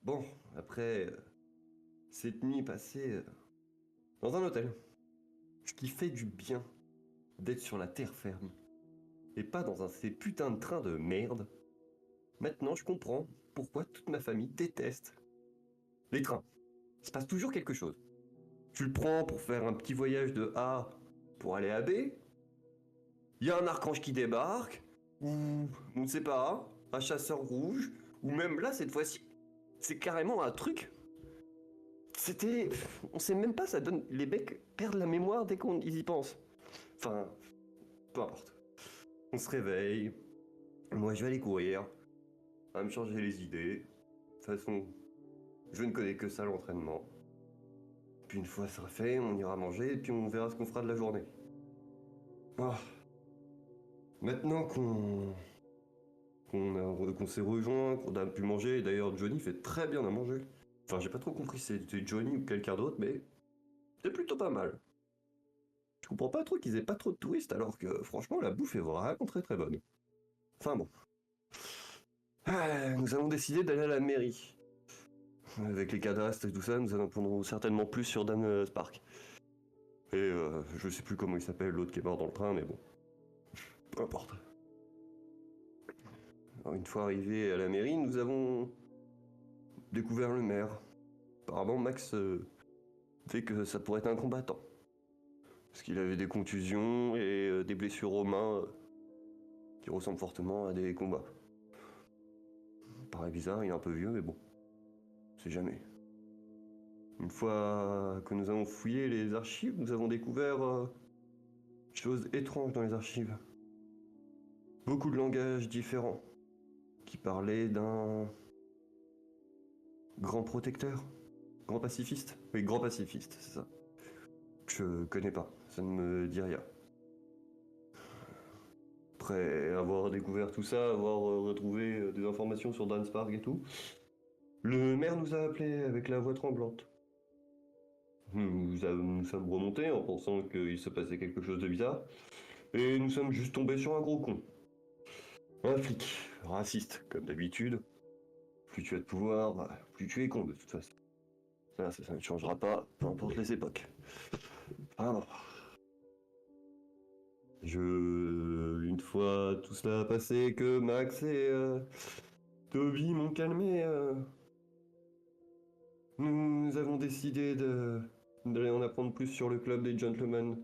Bon, après cette nuit passée dans un hôtel, ce qui fait du bien d'être sur la terre ferme et pas dans ces putains de trains de merde. Maintenant, je comprends pourquoi toute ma famille déteste les trains. Il se passe toujours quelque chose. Tu le prends pour faire un petit voyage de A pour aller à B. Il y a un archange qui débarque, ou on ne sait pas, un chasseur rouge, ou même là cette fois-ci, c'est carrément un truc. C'était, on sait même pas, ça donne, les mecs perdent la mémoire dès qu'on y pense. Enfin, peu importe. On se réveille. Moi, je vais aller courir, à me changer les idées. De toute façon, je ne connais que ça, l'entraînement. Puis une fois ça fait, on ira manger et puis on verra ce qu'on fera de la journée. Ah. Maintenant qu'on s'est rejoint, qu'on a pu manger, et d'ailleurs Johnny fait très bien à manger. Enfin, j'ai pas trop compris si c'était Johnny ou quelqu'un d'autre, mais c'est plutôt pas mal. Je comprends pas trop qu'ils aient pas trop de touristes alors que franchement la bouffe est vraiment très très bonne. Enfin bon. Nous avons décidé d'aller à la mairie. Avec les cadastres et tout ça, nous en apprendrons certainement plus sur Dan Spark. Et je sais plus comment il s'appelle, l'autre qui est mort dans le train, mais bon, peu importe. Alors, une fois arrivés à la mairie, nous avons découvert le maire. Apparemment, Max fait que ça pourrait être un combattant. Parce qu'il avait des contusions et des blessures aux mains qui ressemblent fortement à des combats. Paraît bizarre, il est un peu vieux, mais bon, c'est jamais. Une fois que nous avons fouillé les archives, nous avons découvert choses étranges dans les archives. Beaucoup de langages différents qui parlaient d'un grand protecteur, grand pacifiste. Oui, grand pacifiste, c'est ça. Je connais pas, ça ne me dit rien. Après avoir découvert tout ça, avoir retrouvé des informations sur Dan Spark et tout, le maire nous a appelés avec la voix tremblante. Nous sommes remontés en pensant qu'il se passait quelque chose de bizarre, et nous sommes juste tombés sur un gros con. Un flic, raciste, comme d'habitude. Plus tu as de pouvoir, bah, plus tu es con de toute façon. Ça ne changera pas, peu importe les époques. Alors, une fois tout cela a passé, que Max et Toby m'ont calmé, nous avons décidé d'aller en apprendre plus sur le club des gentlemen.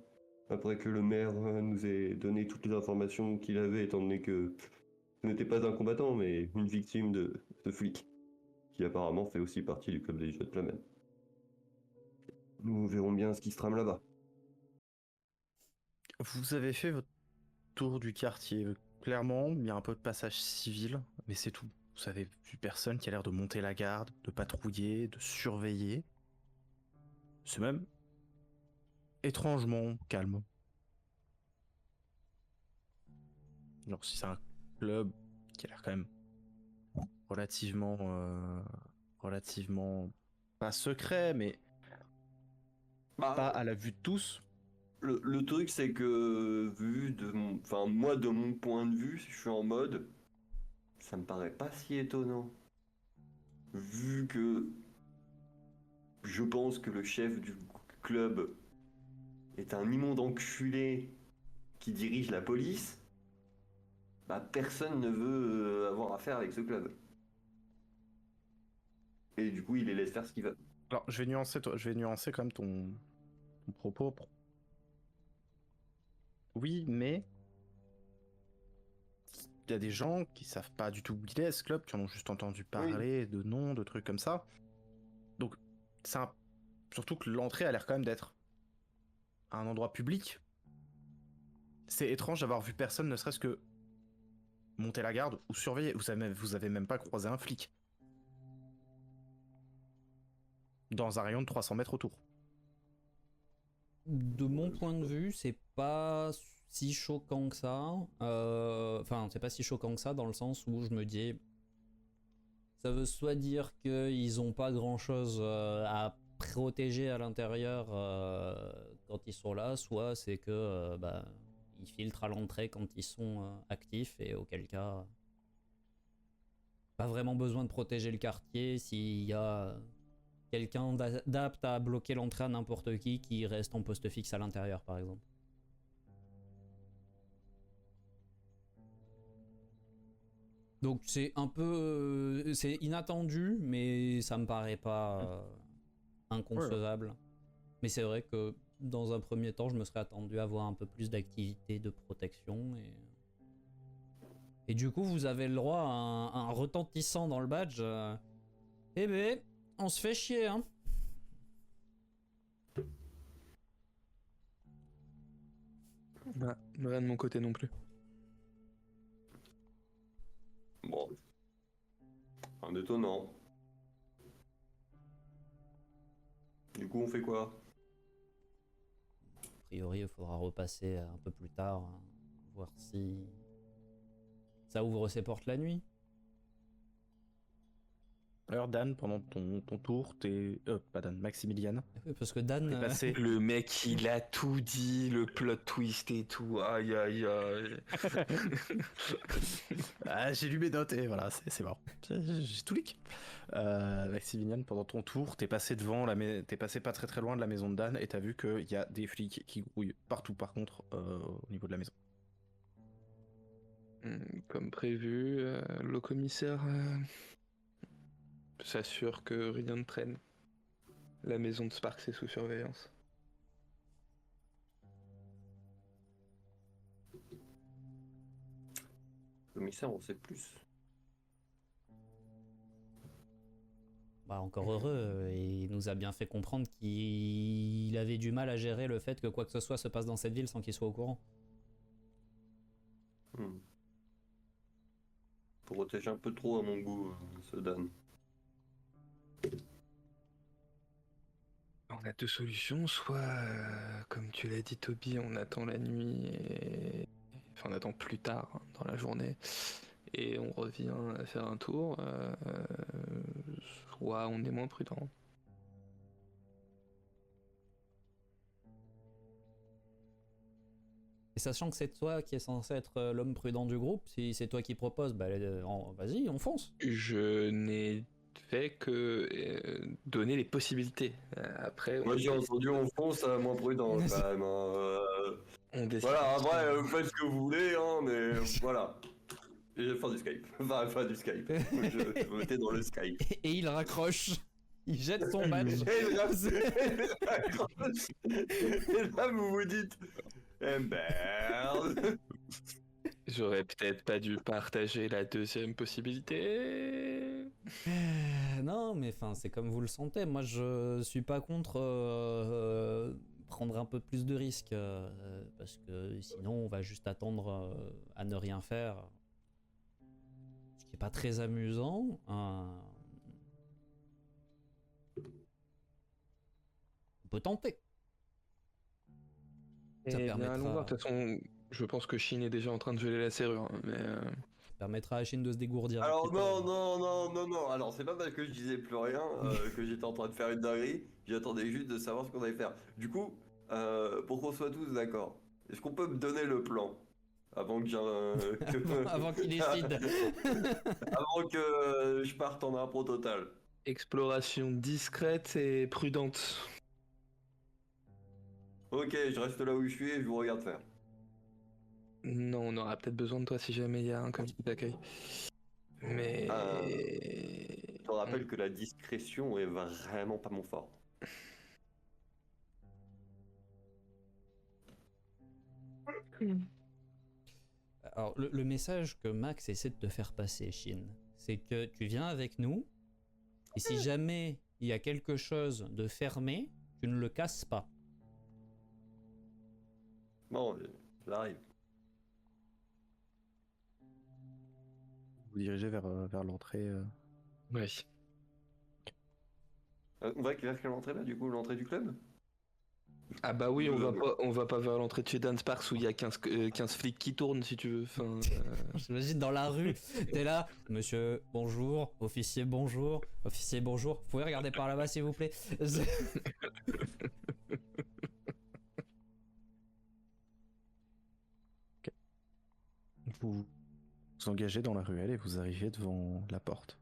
Après que le maire nous ait donné toutes les informations qu'il avait, étant donné que ce n'était pas un combattant, mais une victime de flic, qui apparemment fait aussi partie du club des gentlemen. Nous verrons bien ce qui se trame là-bas. Vous avez fait votre tour du quartier. Clairement, il y a un peu de passage civil, mais c'est tout. Vous avez vu personne qui a l'air de monter la garde, de patrouiller, de surveiller. C'est même étrangement calme. Genre, si c'est un club qui a l'air quand même relativement, relativement pas secret, mais pas Bah, à la vue de tous. le truc, c'est que, enfin, moi, de mon point de vue, si je suis en mode, ça me paraît pas si étonnant. Vu que je pense que le chef du club est un immonde enculé qui dirige la police, bah, personne ne veut avoir affaire avec ce club. Et du coup, il les laisse faire ce qu'ils veulent. Alors, je vais nuancer quand même ton propos. Oui, mais il y a des gens qui savent pas du tout où il est, ce club, qui en ont juste entendu Oui. parler, de noms, de trucs comme ça. Donc, c'est un... surtout que l'entrée a l'air quand même d'être à un endroit public. C'est étrange d'avoir vu personne, ne serait-ce que monter la garde ou surveiller. Vous avez même pas croisé un flic dans un rayon de 300 mètres autour. De mon point de vue, c'est pas si choquant que ça. Enfin, c'est pas si choquant que ça dans le sens où je me dis, ça veut soit dire qu'ils ont pas grand chose à protéger à l'intérieur quand ils sont là, soit c'est que bah, ils filtrent à l'entrée quand ils sont actifs et auquel cas. pas vraiment besoin de protéger le quartier s'il y a quelqu'un d'apte à bloquer l'entrée à n'importe qui reste en poste fixe à l'intérieur, par exemple. Donc c'est un peu... c'est inattendu, mais ça me paraît pas inconcevable. Mais c'est vrai que dans un premier temps, je me serais attendu à avoir un peu plus d'activité de protection. Et du coup, vous avez le droit à un retentissant dans le badge. Eh ben, on se fait chier, hein. Bah, rien de mon côté non plus. Bon. Un étonnant. Du coup, on fait quoi? A priori, il faudra repasser un peu plus tard, hein, voir si ça ouvre ses portes la nuit. Alors Dan, pendant ton tour, t'es... pas Dan, Maximilian. Oui, parce que Dan... T'es passé... Le mec, il a tout dit, le plot twist et tout. Aïe, aïe, aïe. Ah, j'ai lu mes notes et voilà, c'est bon. J'ai tout leak. Maximilian, pendant ton tour, t'es passé t'es passé pas très très loin de la maison de Dan et t'as vu qu'il y a des flics qui grouillent partout par contre au niveau de la maison. Comme prévu, le commissaire s'assure que rien ne traîne. La maison de Sparks est sous surveillance. Commissaire, on sait plus. Bah encore heureux, il nous a bien fait comprendre qu'il avait du mal à gérer le fait que quoi que ce soit se passe dans cette ville sans qu'il soit au courant. Protège un peu trop à mon goût, ce Dan. On a deux solutions, soit, comme tu l'as dit Toby, on attend la nuit et... Enfin, on attend plus tard hein, dans la journée et on revient faire un tour, soit on est moins prudent. Et sachant que c'est toi qui es censé être l'homme prudent du groupe, si c'est toi qui propose, bah vas-y, on fonce. Je n'ai fait que donner les possibilités. Après, Moi j'ai entendu on fonce à moins prudent quand même. on décide. Voilà, après vous faites ce que vous voulez, hein, mais voilà. Et fin du Skype. Enfin du Skype. Je votais dans le Skype. Et il raccroche. Il jette son badge. Et là vous vous dites eh merde. J'aurais peut-être pas dû partager la deuxième possibilité. Non, mais enfin, c'est comme vous le sentez. Moi, je suis pas contre prendre un peu plus de risques, parce que sinon, on va juste attendre à ne rien faire, ce qui est pas très amusant. On peut tenter. Ça Et bien, permettra- allons voir. De toute façon, je pense que Shin est déjà en train de geler la serrure. Hein, mais Ça permettra à Chine de se dégourdir. un Alors petit peu. non. Alors c'est pas parce que je disais plus rien que j'étais en train de faire une dinguerie. J'attendais juste de savoir ce qu'on allait faire. Du coup, pour qu'on soit tous d'accord, est-ce qu'on peut me donner le plan avant que Avant qu'il décide. avant que je parte en impro total. exploration discrète et prudente. Ok, je reste là où je suis et je vous regarde faire. Non, on aura peut-être besoin de toi si jamais il y a un comité d'accueil. Mais... Je te rappelle que la discrétion est vraiment pas mon fort. Alors, le message que Max essaie de te faire passer, Shin, c'est que tu viens avec nous, et si jamais il y a quelque chose de fermé, tu ne le casses pas. Bon, j'arrive. Vous dirigez vers l'entrée. Oui. On va vers quelle entrée là du coup? L'entrée du club? Ah bah oui, on va pas vers l'entrée de chez Dan Sparks où il y a 15 flics qui tournent si tu veux. Enfin, J'imagine dans la rue, t'es là, monsieur, bonjour, officier, bonjour, vous pouvez regarder par là-bas s'il vous plaît. Vous Vous engagez dans la ruelle et vous arrivez devant la porte,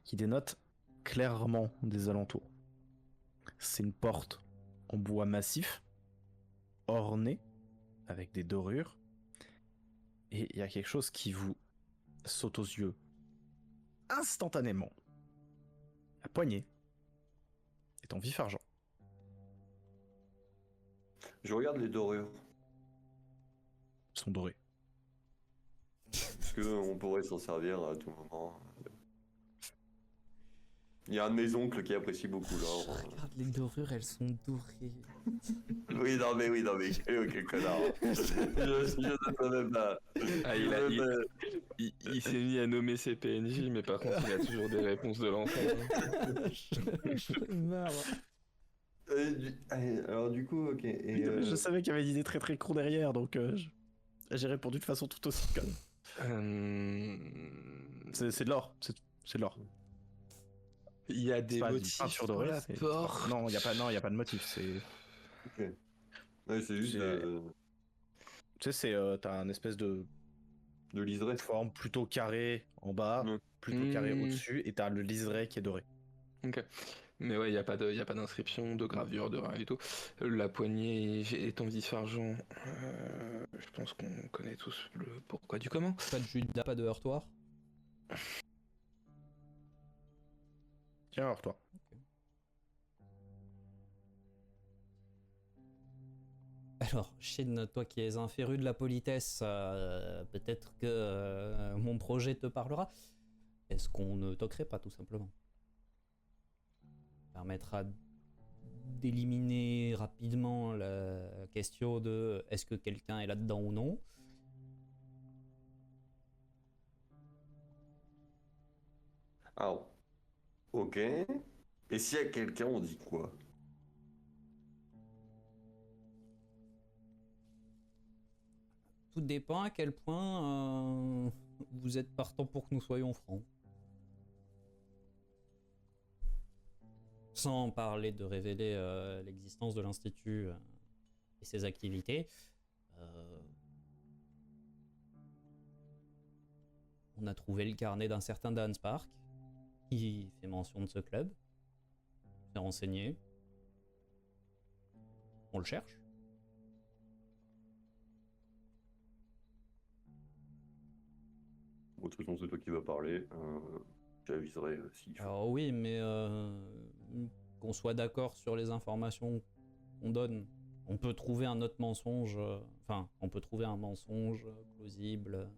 qui dénote clairement des alentours. C'est une porte en bois massif, ornée, avec des dorures, et il y a quelque chose qui vous saute aux yeux instantanément. La poignée est en vif argent. Je regarde les dorures. Ils sont dorés. Est-ce qu'on pourrait s'en servir à tout moment? Il y a un de mes oncles qui apprécie beaucoup l'or. Regarde, les dorures, elles sont dorées. Oui, non, mais quel connard. Je ne peux même pas. Ah, il s'est mis à nommer ses PNJ, mais par contre, il a toujours des réponses de l'enfer. Je meurs. Alors du coup, ok. Et, Je savais qu'il y avait une idée très très courte derrière, donc j'ai répondu de façon tout aussi calme. C'est de l'or, c'est de l'or. Il y a des pas du motifs peinture sur dorée, la c'est- porte. Non, il y a pas de motif. C'est, ok. Ouais, c'est juste tu sais, t'as un espèce de de liseré. forme plutôt carrée en bas, Mm. plutôt carrée Mm. au-dessus, et t'as le liseré qui est doré. Ok. Mais ouais, il n'y a pas d'inscription, de gravure, de rien du tout. La poignée est en vif argent. Je pense qu'on connaît tous le pourquoi du comment. Pas de Judas, pas de heurtoir. Tiens, alors toi. Alors, Shin, toi qui es un féru de la politesse, peut-être que mon projet te parlera. Est-ce qu'on ne toquerait pas tout simplement? Permettra d'éliminer rapidement la question de est-ce que quelqu'un est là-dedans ou non. Alors, ok. Et s'il y a quelqu'un, on dit quoi? Tout dépend à quel point vous êtes partant pour que nous soyons francs. Sans parler de révéler l'existence de l'Institut et ses activités, on a trouvé le carnet d'un certain Dan Spark qui fait mention de ce club. On s'est renseigné. On le cherche. Bon, de toute façon, c'est toi qui vas parler. J'aviserai s'il faut. Alors oui, mais qu'on soit d'accord sur les informations qu'on donne, on peut trouver un autre mensonge, enfin, on peut trouver un mensonge plausible.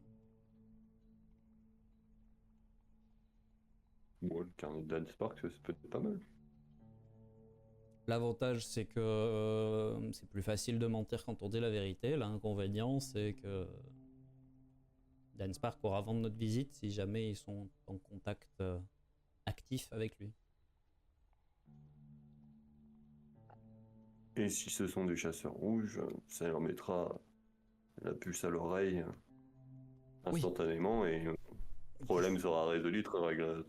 Moi, le carnet de Dan Spark, c'est peut-être pas mal. L'avantage, c'est que c'est plus facile de mentir quand on dit la vérité. L'inconvénient, c'est que Dan Spark aura vendre notre visite si jamais ils sont en contact actif avec lui. Et si ce sont des chasseurs rouges, ça leur mettra la puce à l'oreille Oui. instantanément et le problème sera résolu très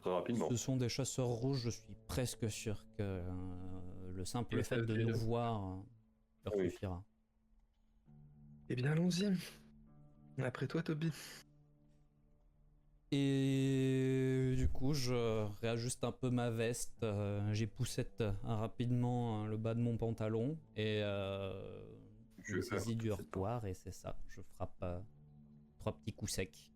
rapidement. Ce sont des chasseurs rouges, je suis presque sûr que le simple Mais fait ça de fait- nous voir leur Oui. suffira. Eh bien, allons-y. Après toi, Toby. Et du coup, je réajuste un peu ma veste, j'époussette rapidement le bas de mon pantalon et je me saisis du heurtoir et c'est ça, je frappe 3 petits coups secs.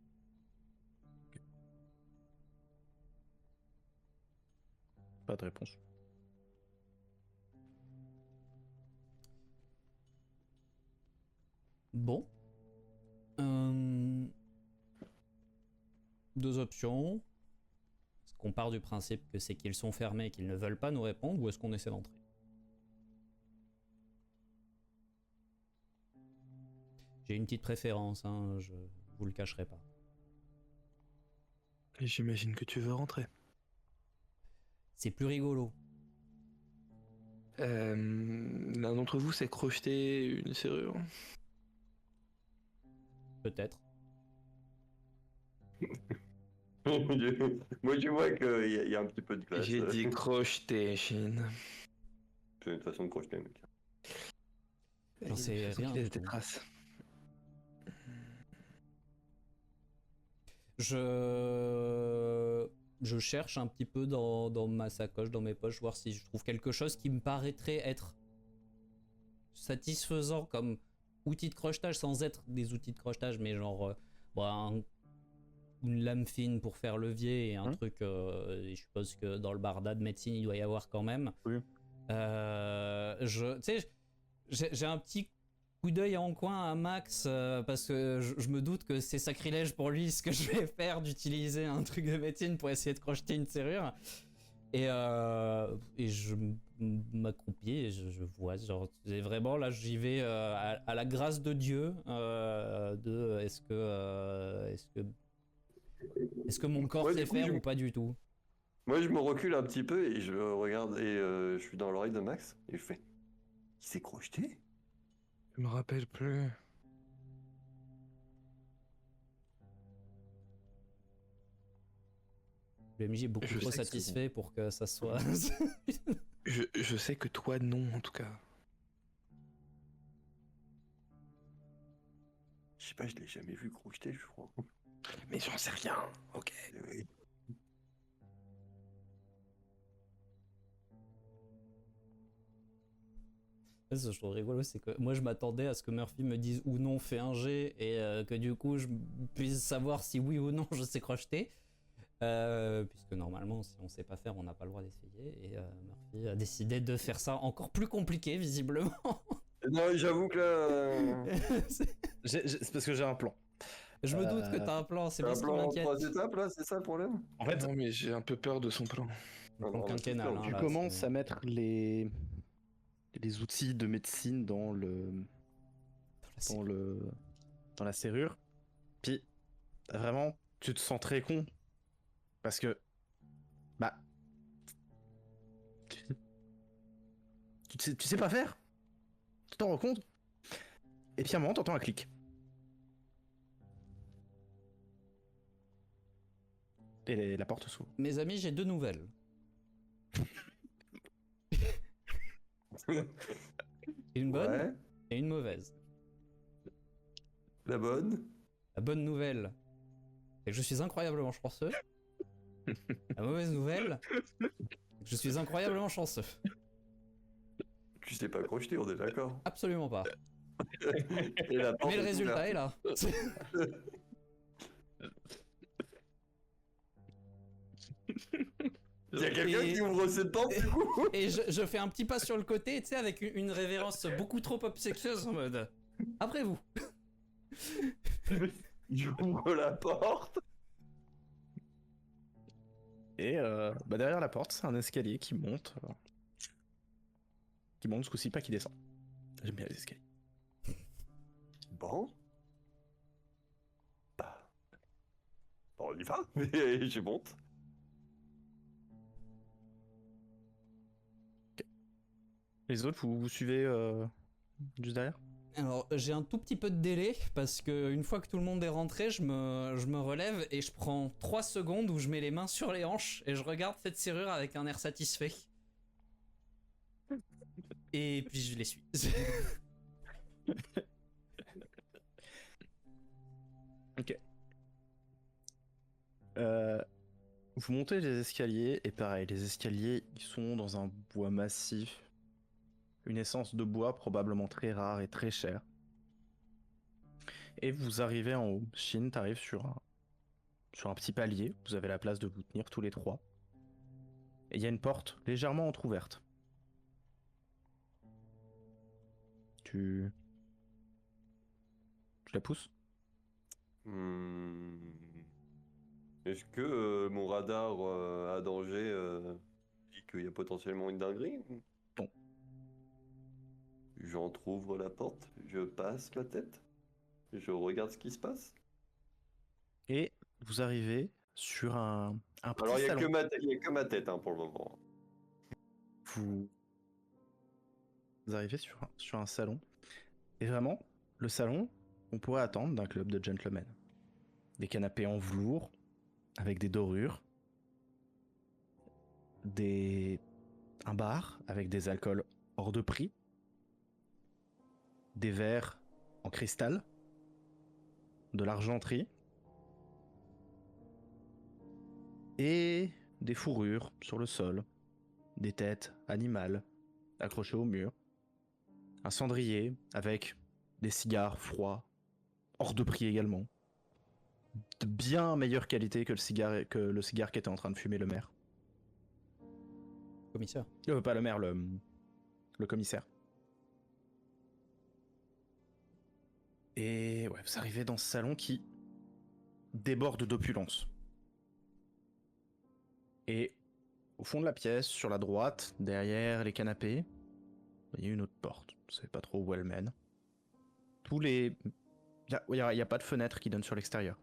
Pas de réponse. Bon. Deux options. Est-ce qu'on part du principe que c'est qu'ils sont fermés et qu'ils ne veulent pas nous répondre, ou est-ce qu'on essaie d'entrer? J'ai une petite préférence, hein, je vous le cacherai pas. Et j'imagine que tu veux rentrer. C'est plus rigolo. L'un d'entre vous s'est crocheté une serrure. Peut-être. Moi, je vois qu'il y a un petit peu de classe. J'ai dit crocheté, Shin. C'est une façon de crocheter, mec. J'en sais rien Il laisse du des tout. traces. Je cherche un petit peu dans ma sacoche, dans mes poches, voir si je trouve quelque chose qui me paraîtrait être satisfaisant comme outil de crochetage, sans être des outils de crochetage, mais genre une lame fine pour faire levier et un truc, et je suppose que dans le barda de médecine il doit y avoir quand même. Oui. Tu sais, j'ai un petit coup d'œil en coin à Max parce que je me doute que c'est sacrilège pour lui ce que je vais faire d'utiliser un truc de médecine pour essayer de crocheter une serrure. Et je m'accroupis et je vois, genre, vraiment là j'y vais à la grâce de Dieu. Est-ce que mon corps sait faire ou pas du tout? Moi, je me recule un petit peu et je regarde et je suis dans l'oreille de Max et je fais. Il s'est crocheté? Je me rappelle plus. Le MJ est beaucoup Je trop sais que satisfait pour que ça soit. Je sais que toi, non, en tout cas. Je sais pas, je l'ai jamais vu crocheter, je crois. Mais j'en sais rien, ok. Oui. Ce que je trouve rigolo, c'est que moi je m'attendais à ce que Murphy me dise ou non fais un jet et que du coup je puisse savoir si oui ou non je sais crocheter. Puisque normalement si on sait pas faire on n'a pas le droit d'essayer et Murphy a décidé de faire ça encore plus compliqué visiblement. Non, j'avoue que là. C'est parce que j'ai un plan. Je me doute que t'as un plan, c'est bien Un ce qui plan en m'inquiète. 3 étapes là, c'est ça le problème? En fait, Non, mais j'ai un peu peur de son plan. Un plan Non, quinquennal. non, tu là, commences c'est- à mettre les outils de médecine dans la serrure. Puis vraiment, tu te sens très con parce que bah tu sais pas faire. Tu t'en rends compte. Et puis à un moment, t'entends un clic. Et la porte s'ouvre. Mes amis, j'ai deux nouvelles. Une bonne Ouais, et une mauvaise. la bonne. La bonne nouvelle, c'est que je suis incroyablement chanceux. La mauvaise nouvelle, c'est que je suis incroyablement chanceux. Tu sais pas crocheter, on est d'accord. Absolument pas. Et la porte Mais le est résultat ouverte. est là. Il y a quelqu'un Et- qui ouvre cette porte du coup. Et je fais un petit pas sur le côté, tu sais, avec une révérence beaucoup trop obséquieuse en mode. Après vous. J'ouvre la porte. Et derrière la porte, c'est un escalier qui monte. Qui monte ce coup-ci, pas qui descend. J'aime bien les escaliers. Bon. Bah. Bon, on y va. Et je monte. Les autres, vous suivez juste derrière? Alors, j'ai un tout petit peu de délai parce que une fois que tout le monde est rentré, je me relève et je prends 3 secondes où je mets les mains sur les hanches et je regarde cette serrure avec un air satisfait. Et puis je les suis. Ok. Vous montez les escaliers, et pareil, les escaliers, ils sont dans un bois massif. Une essence de bois probablement très rare et très chère. Et vous arrivez en haut. Shin, t'arrives sur un petit palier. Vous avez la place de vous tenir tous les trois. Et il y a une porte légèrement entrouverte. Tu la pousses? Est-ce que mon radar à danger dit qu'il y a potentiellement une dinguerie? Non. J'entrouvre la porte, je passe ma tête, je regarde ce qui se passe. Et vous arrivez sur un petit Alors il y a salon. y a que ma tête hein, pour le moment. Vous arrivez sur un salon. Et vraiment, le salon, on pourrait attendre d'un club de gentlemen. Des canapés en velours, avec des dorures. Un bar avec des alcools hors de prix. Des verres en cristal. De l'argenterie. et des fourrures sur le sol, des têtes animales accrochées au mur, un cendrier avec des cigares froids, hors de prix également, de bien meilleure qualité que le cigare qu'était en train de fumer le maire. Commissaire. Pas le maire, le commissaire. Et ouais, vous arrivez dans ce salon qui déborde d'opulence. Et au fond de la pièce, sur la droite, derrière les canapés, il y a une autre porte. Vous savez pas trop où elle mène. Il y a pas de fenêtre qui donne sur l'extérieur.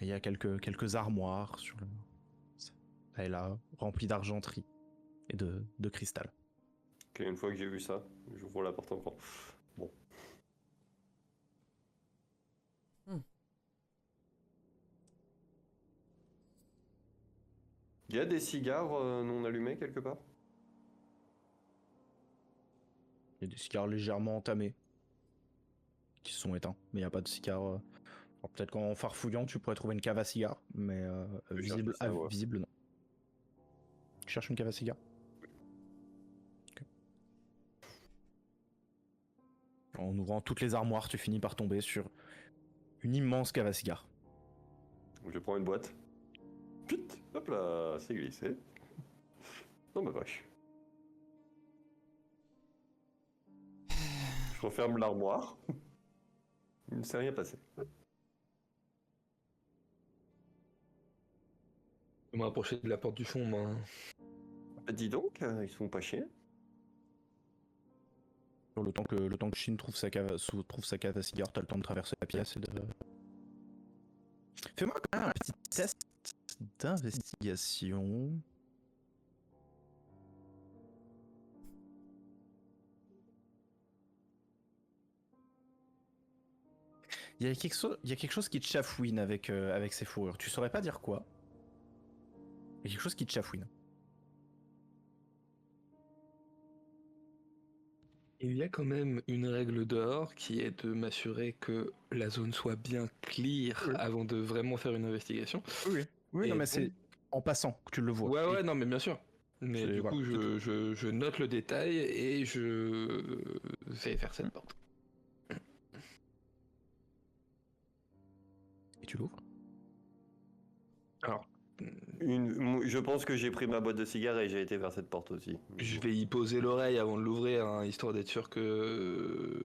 Il y a quelques armoires sur le... là et là, remplies d'argenterie et de cristal. Ok, une fois que j'ai vu ça, j'ouvre la porte encore. Bon. Il y a des cigares non allumés quelque part? Il y a des cigares légèrement entamés qui sont éteints, mais il n'y a pas de cigares. Alors peut-être qu'en farfouillant, tu pourrais trouver une cave à cigares, mais Je cherche ça, ouais. visible, non. Tu cherches une cave à cigares? Ok. En ouvrant toutes les armoires, tu finis par tomber sur une immense cave à cigares. Je prends une boîte. Pute, hop là, c'est glissé. Non, ma vache. Je referme l'armoire. Il ne s'est rien passé. Je vais m'approcher de la porte du fond, moi. Bah, dis donc, ils sont pas chiens. Le temps que Shin trouve sa cave à cigares, t'as le temps de traverser la pièce et de... Fais-moi quand même un petit test d'investigation. Il y a quelque chose qui te chafouine avec ces fourrures. Tu saurais pas dire quoi. Il y a quelque chose qui te chafouine. Il y a quand même une règle d'or qui est de m'assurer que la zone soit bien clear Oui. avant de vraiment faire une investigation. Oui, Et non mais donc- c'est en passant que tu le vois. Ouais, non, mais bien sûr. Mais C'est- du voilà, coup, c'est tout. je note le détail et je vais vers cette porte. Et tu l'ouvres. Alors, Je pense que j'ai pris ma boîte de cigares et j'ai été vers cette porte aussi. je vais y poser l'oreille avant de l'ouvrir, hein, histoire d'être sûr que...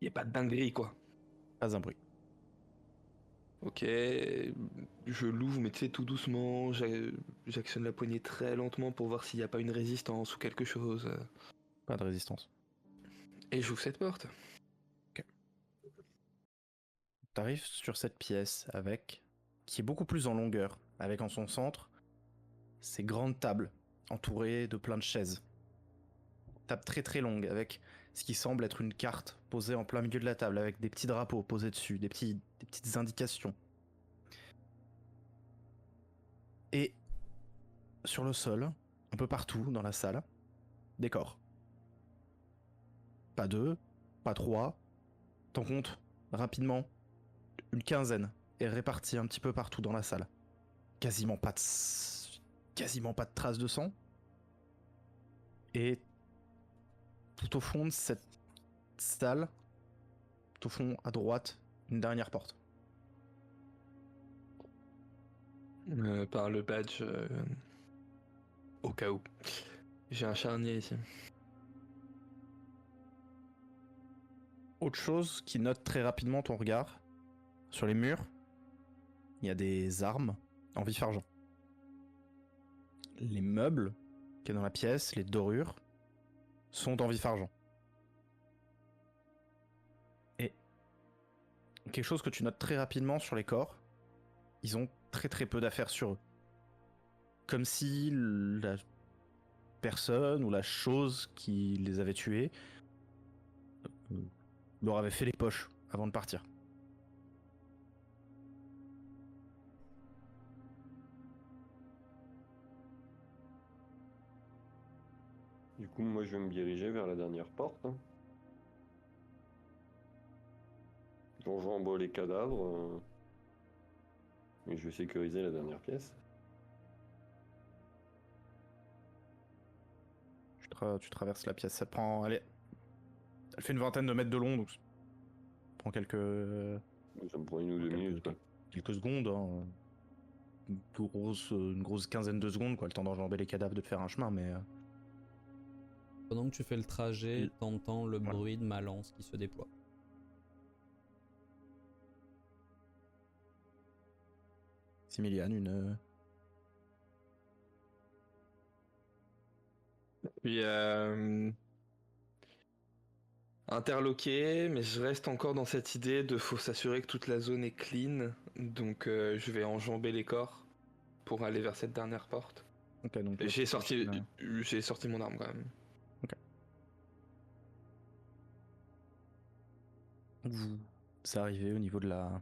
y a pas de dinguerie, quoi. Pas un bruit. Ok, je l'ouvre, mais tu sais, tout doucement, j'actionne la poignée très lentement pour voir s'il n'y a pas une résistance ou quelque chose. Pas de résistance. Et j'ouvre cette porte. T'arrives sur cette pièce qui est beaucoup plus en longueur, avec en son centre ces grandes tables entourées de plein de chaises. Table très très longue avec ce qui semble être une carte posée en plein milieu de la table avec des petits drapeaux posés dessus, des petites indications. Et sur le sol, un peu partout dans la salle, des corps. Pas deux, pas trois, t'en comptes rapidement une quinzaine est répartie un petit peu partout dans la salle. Quasiment pas de traces de sang. Et tout au fond de cette salle, tout au fond à droite, une dernière porte. Par le badge, au cas où. J'ai un charnier ici. Autre chose qui note très rapidement ton regard, sur les murs, il y a des armes en vif argent. Les meubles qu'il y a dans la pièce, les dorures, sont en vif argent. Et quelque chose que tu notes très rapidement sur les corps, ils ont très très peu d'affaires sur eux. Comme si la personne ou la chose qui les avait tués leur avait fait les poches avant de partir. Du coup, moi, je vais me diriger vers la dernière porte. Hein. J'enjambe les cadavres. Et je vais sécuriser la dernière pièce. Tu traverses la pièce. Ça te prend. Allez. Elle fait une vingtaine de mètres de long, donc ça prend quelques Ça me prend 1 ou 2 minutes. Quoi. quelques secondes. Hein. Une grosse quinzaine de secondes, quoi, le temps d'enjamber les cadavres, de te faire un chemin, mais. Pendant que tu fais le trajet, Oui. t'entends le Voilà. bruit de ma lance qui se déploie. Similiane, une. Puis interloqué, mais je reste encore dans cette idée de faut s'assurer que toute la zone est clean. Donc je vais enjamber les corps pour aller vers cette dernière porte. Ok, donc. J'ai sorti mon arme quand même. Vous arrivez au niveau de la.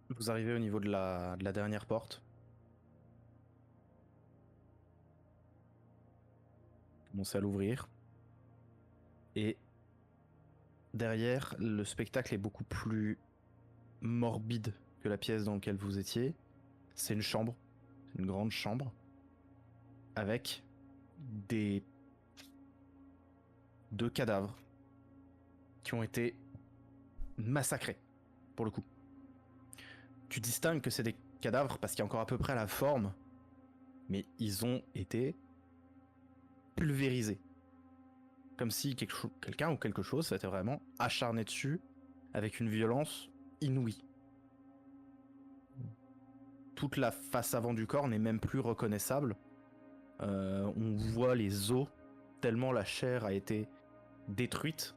Vous arrivez au niveau de la dernière porte. Commencez à l'ouvrir. Et derrière, le spectacle est beaucoup plus morbide que la pièce dans laquelle vous étiez. C'est une chambre, une grande chambre, avec deux cadavres qui ont été massacrés, pour le coup. Tu distingues que c'est des cadavres parce qu'il y a encore à peu près la forme, mais ils ont été pulvérisés. Comme si quelqu'un ou quelque chose s'était vraiment acharné dessus avec une violence inouïe. Toute la face avant du corps n'est même plus reconnaissable. On voit les os tellement la chair a été détruite.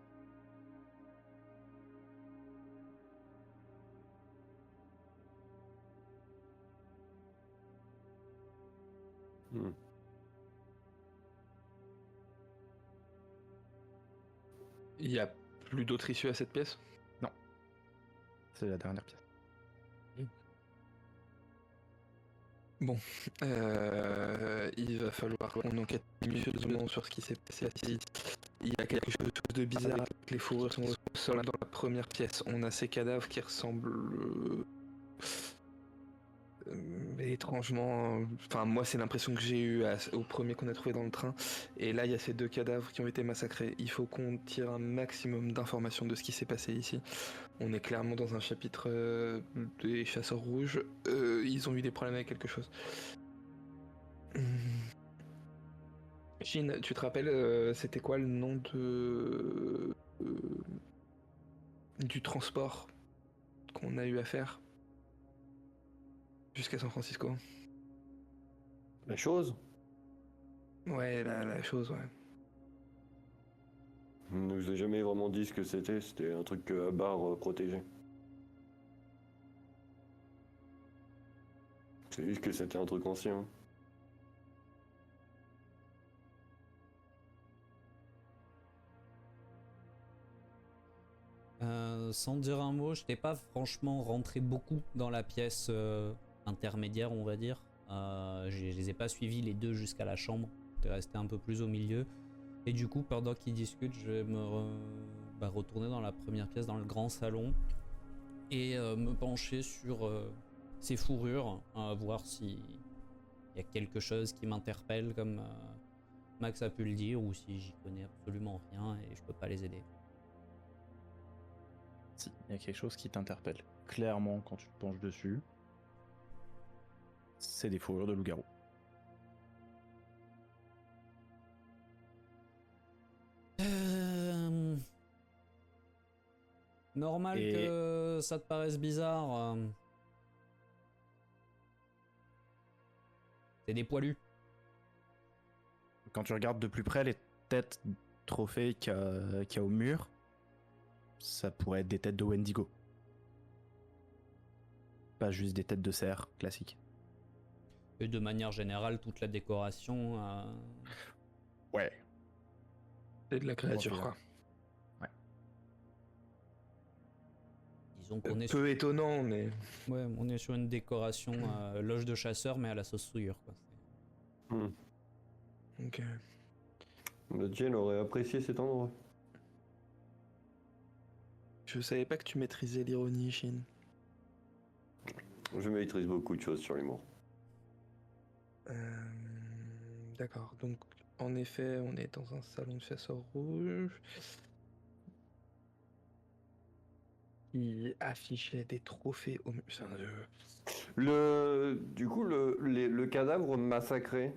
Il y a plus d'autres issues à cette pièce? Non. C'est la dernière pièce. Bon, il va falloir qu'on enquête minutieusement sur ce qui s'est passé ici. Il y a quelque chose de bizarre. Les fourrures sont au sol dans la première pièce. On a ces cadavres qui ressemblent étrangement. Enfin, moi, c'est l'impression que j'ai eue au premier qu'on a trouvé dans le train. Et là, il y a ces 2 cadavres qui ont été massacrés. Il faut qu'on tire un maximum d'informations de ce qui s'est passé ici. On est clairement dans un chapitre des chasseurs rouges. Ils ont eu des problèmes avec quelque chose. Shin, tu te rappelles, c'était quoi le nom du transport qu'on a eu à faire jusqu'à San Francisco? La chose Ouais, la chose, ouais. On nous a jamais vraiment dit ce que c'était un truc à barre protégé. C'est juste que c'était un truc ancien. Sans dire un mot, je n'étais pas franchement rentré beaucoup dans la pièce intermédiaire, on va dire. Je les ai pas suivis les 2 jusqu'à la chambre. J'étais resté un peu plus au milieu. Et du coup, pendant qu'ils discutent, je vais me retourner dans la première pièce, dans le grand salon, et me pencher sur ces fourrures, voir s'il y a quelque chose qui m'interpelle, comme Max a pu le dire, ou si j'y connais absolument rien et je peux pas les aider. Si, il y a quelque chose qui t'interpelle. Clairement, quand tu te penches dessus, c'est des fourrures de loup-garou. Normal Et- que ça te paraisse bizarre. C'est des poilus. Quand tu regardes de plus près les têtes trophées qu'il y a au mur, ça pourrait être des têtes de Wendigo. Pas juste des têtes de cerf classiques. Et de manière générale, toute la décoration. Ouais. C'est de la créature, quoi. Disons qu'on est Peu étonnant, mais... Ouais, on est sur une décoration loge de chasseur, mais à la sauce souillure, quoi. Ok. Le Jane aurait apprécié cet endroit. Je savais pas que tu maîtrisais l'ironie, Shin. Je maîtrise beaucoup de choses sur l'humour. D'accord, donc en effet, on est dans un salon de chasseurs rouge qui affichait des trophées au mur. Du coup, le cadavre massacré.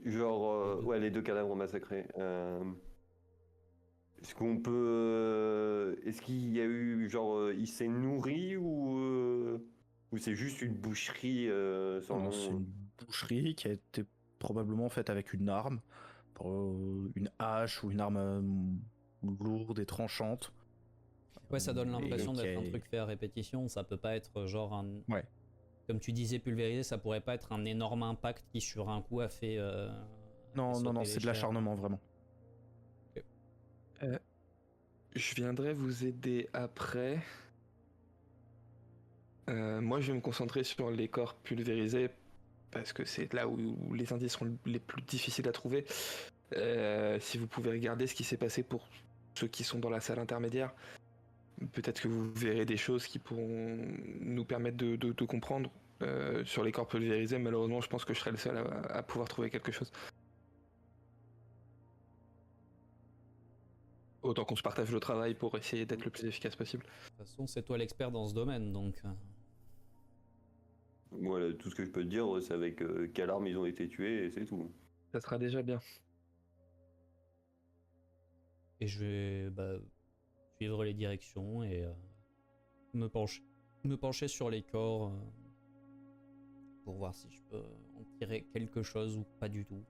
Genre, ouais, les deux cadavres massacrés. Est-ce qu'on peut. Est-ce qu'il y a eu. Genre, il s'est nourri ou c'est juste une boucherie sans Non, nom c'est une boucherie qui a été probablement faite avec une arme, une hache ou une arme lourde et tranchante. Ouais, ça donne Et l'impression qui d'être un a- truc fait à répétition. Ça peut pas être genre un. Ouais. Comme tu disais, pulvérisé, ça pourrait pas être un énorme impact qui sur un coup a fait. Non, sauter les c'est de chairs. l'acharnement vraiment. Je viendrai vous aider après. Moi, je vais me concentrer sur les corps pulvérisés parce que c'est là où les indices sont les plus difficiles à trouver. Si vous pouvez regarder ce qui s'est passé pour ceux qui sont dans la salle intermédiaire, peut-être que vous verrez des choses qui pourront nous permettre de comprendre. Sur les corps pulvérisés, malheureusement, je pense que je serai le seul à pouvoir trouver quelque chose. Autant qu'on se partage le travail pour essayer d'être le plus efficace possible. De toute façon, c'est toi l'expert dans ce domaine, donc. Voilà, tout ce que je peux te dire, c'est avec quelle arme ils ont été tués et c'est tout. Ça sera déjà bien. Et je vais suivre les directions et me pencher sur les corps pour voir si je peux en tirer quelque chose ou pas du tout.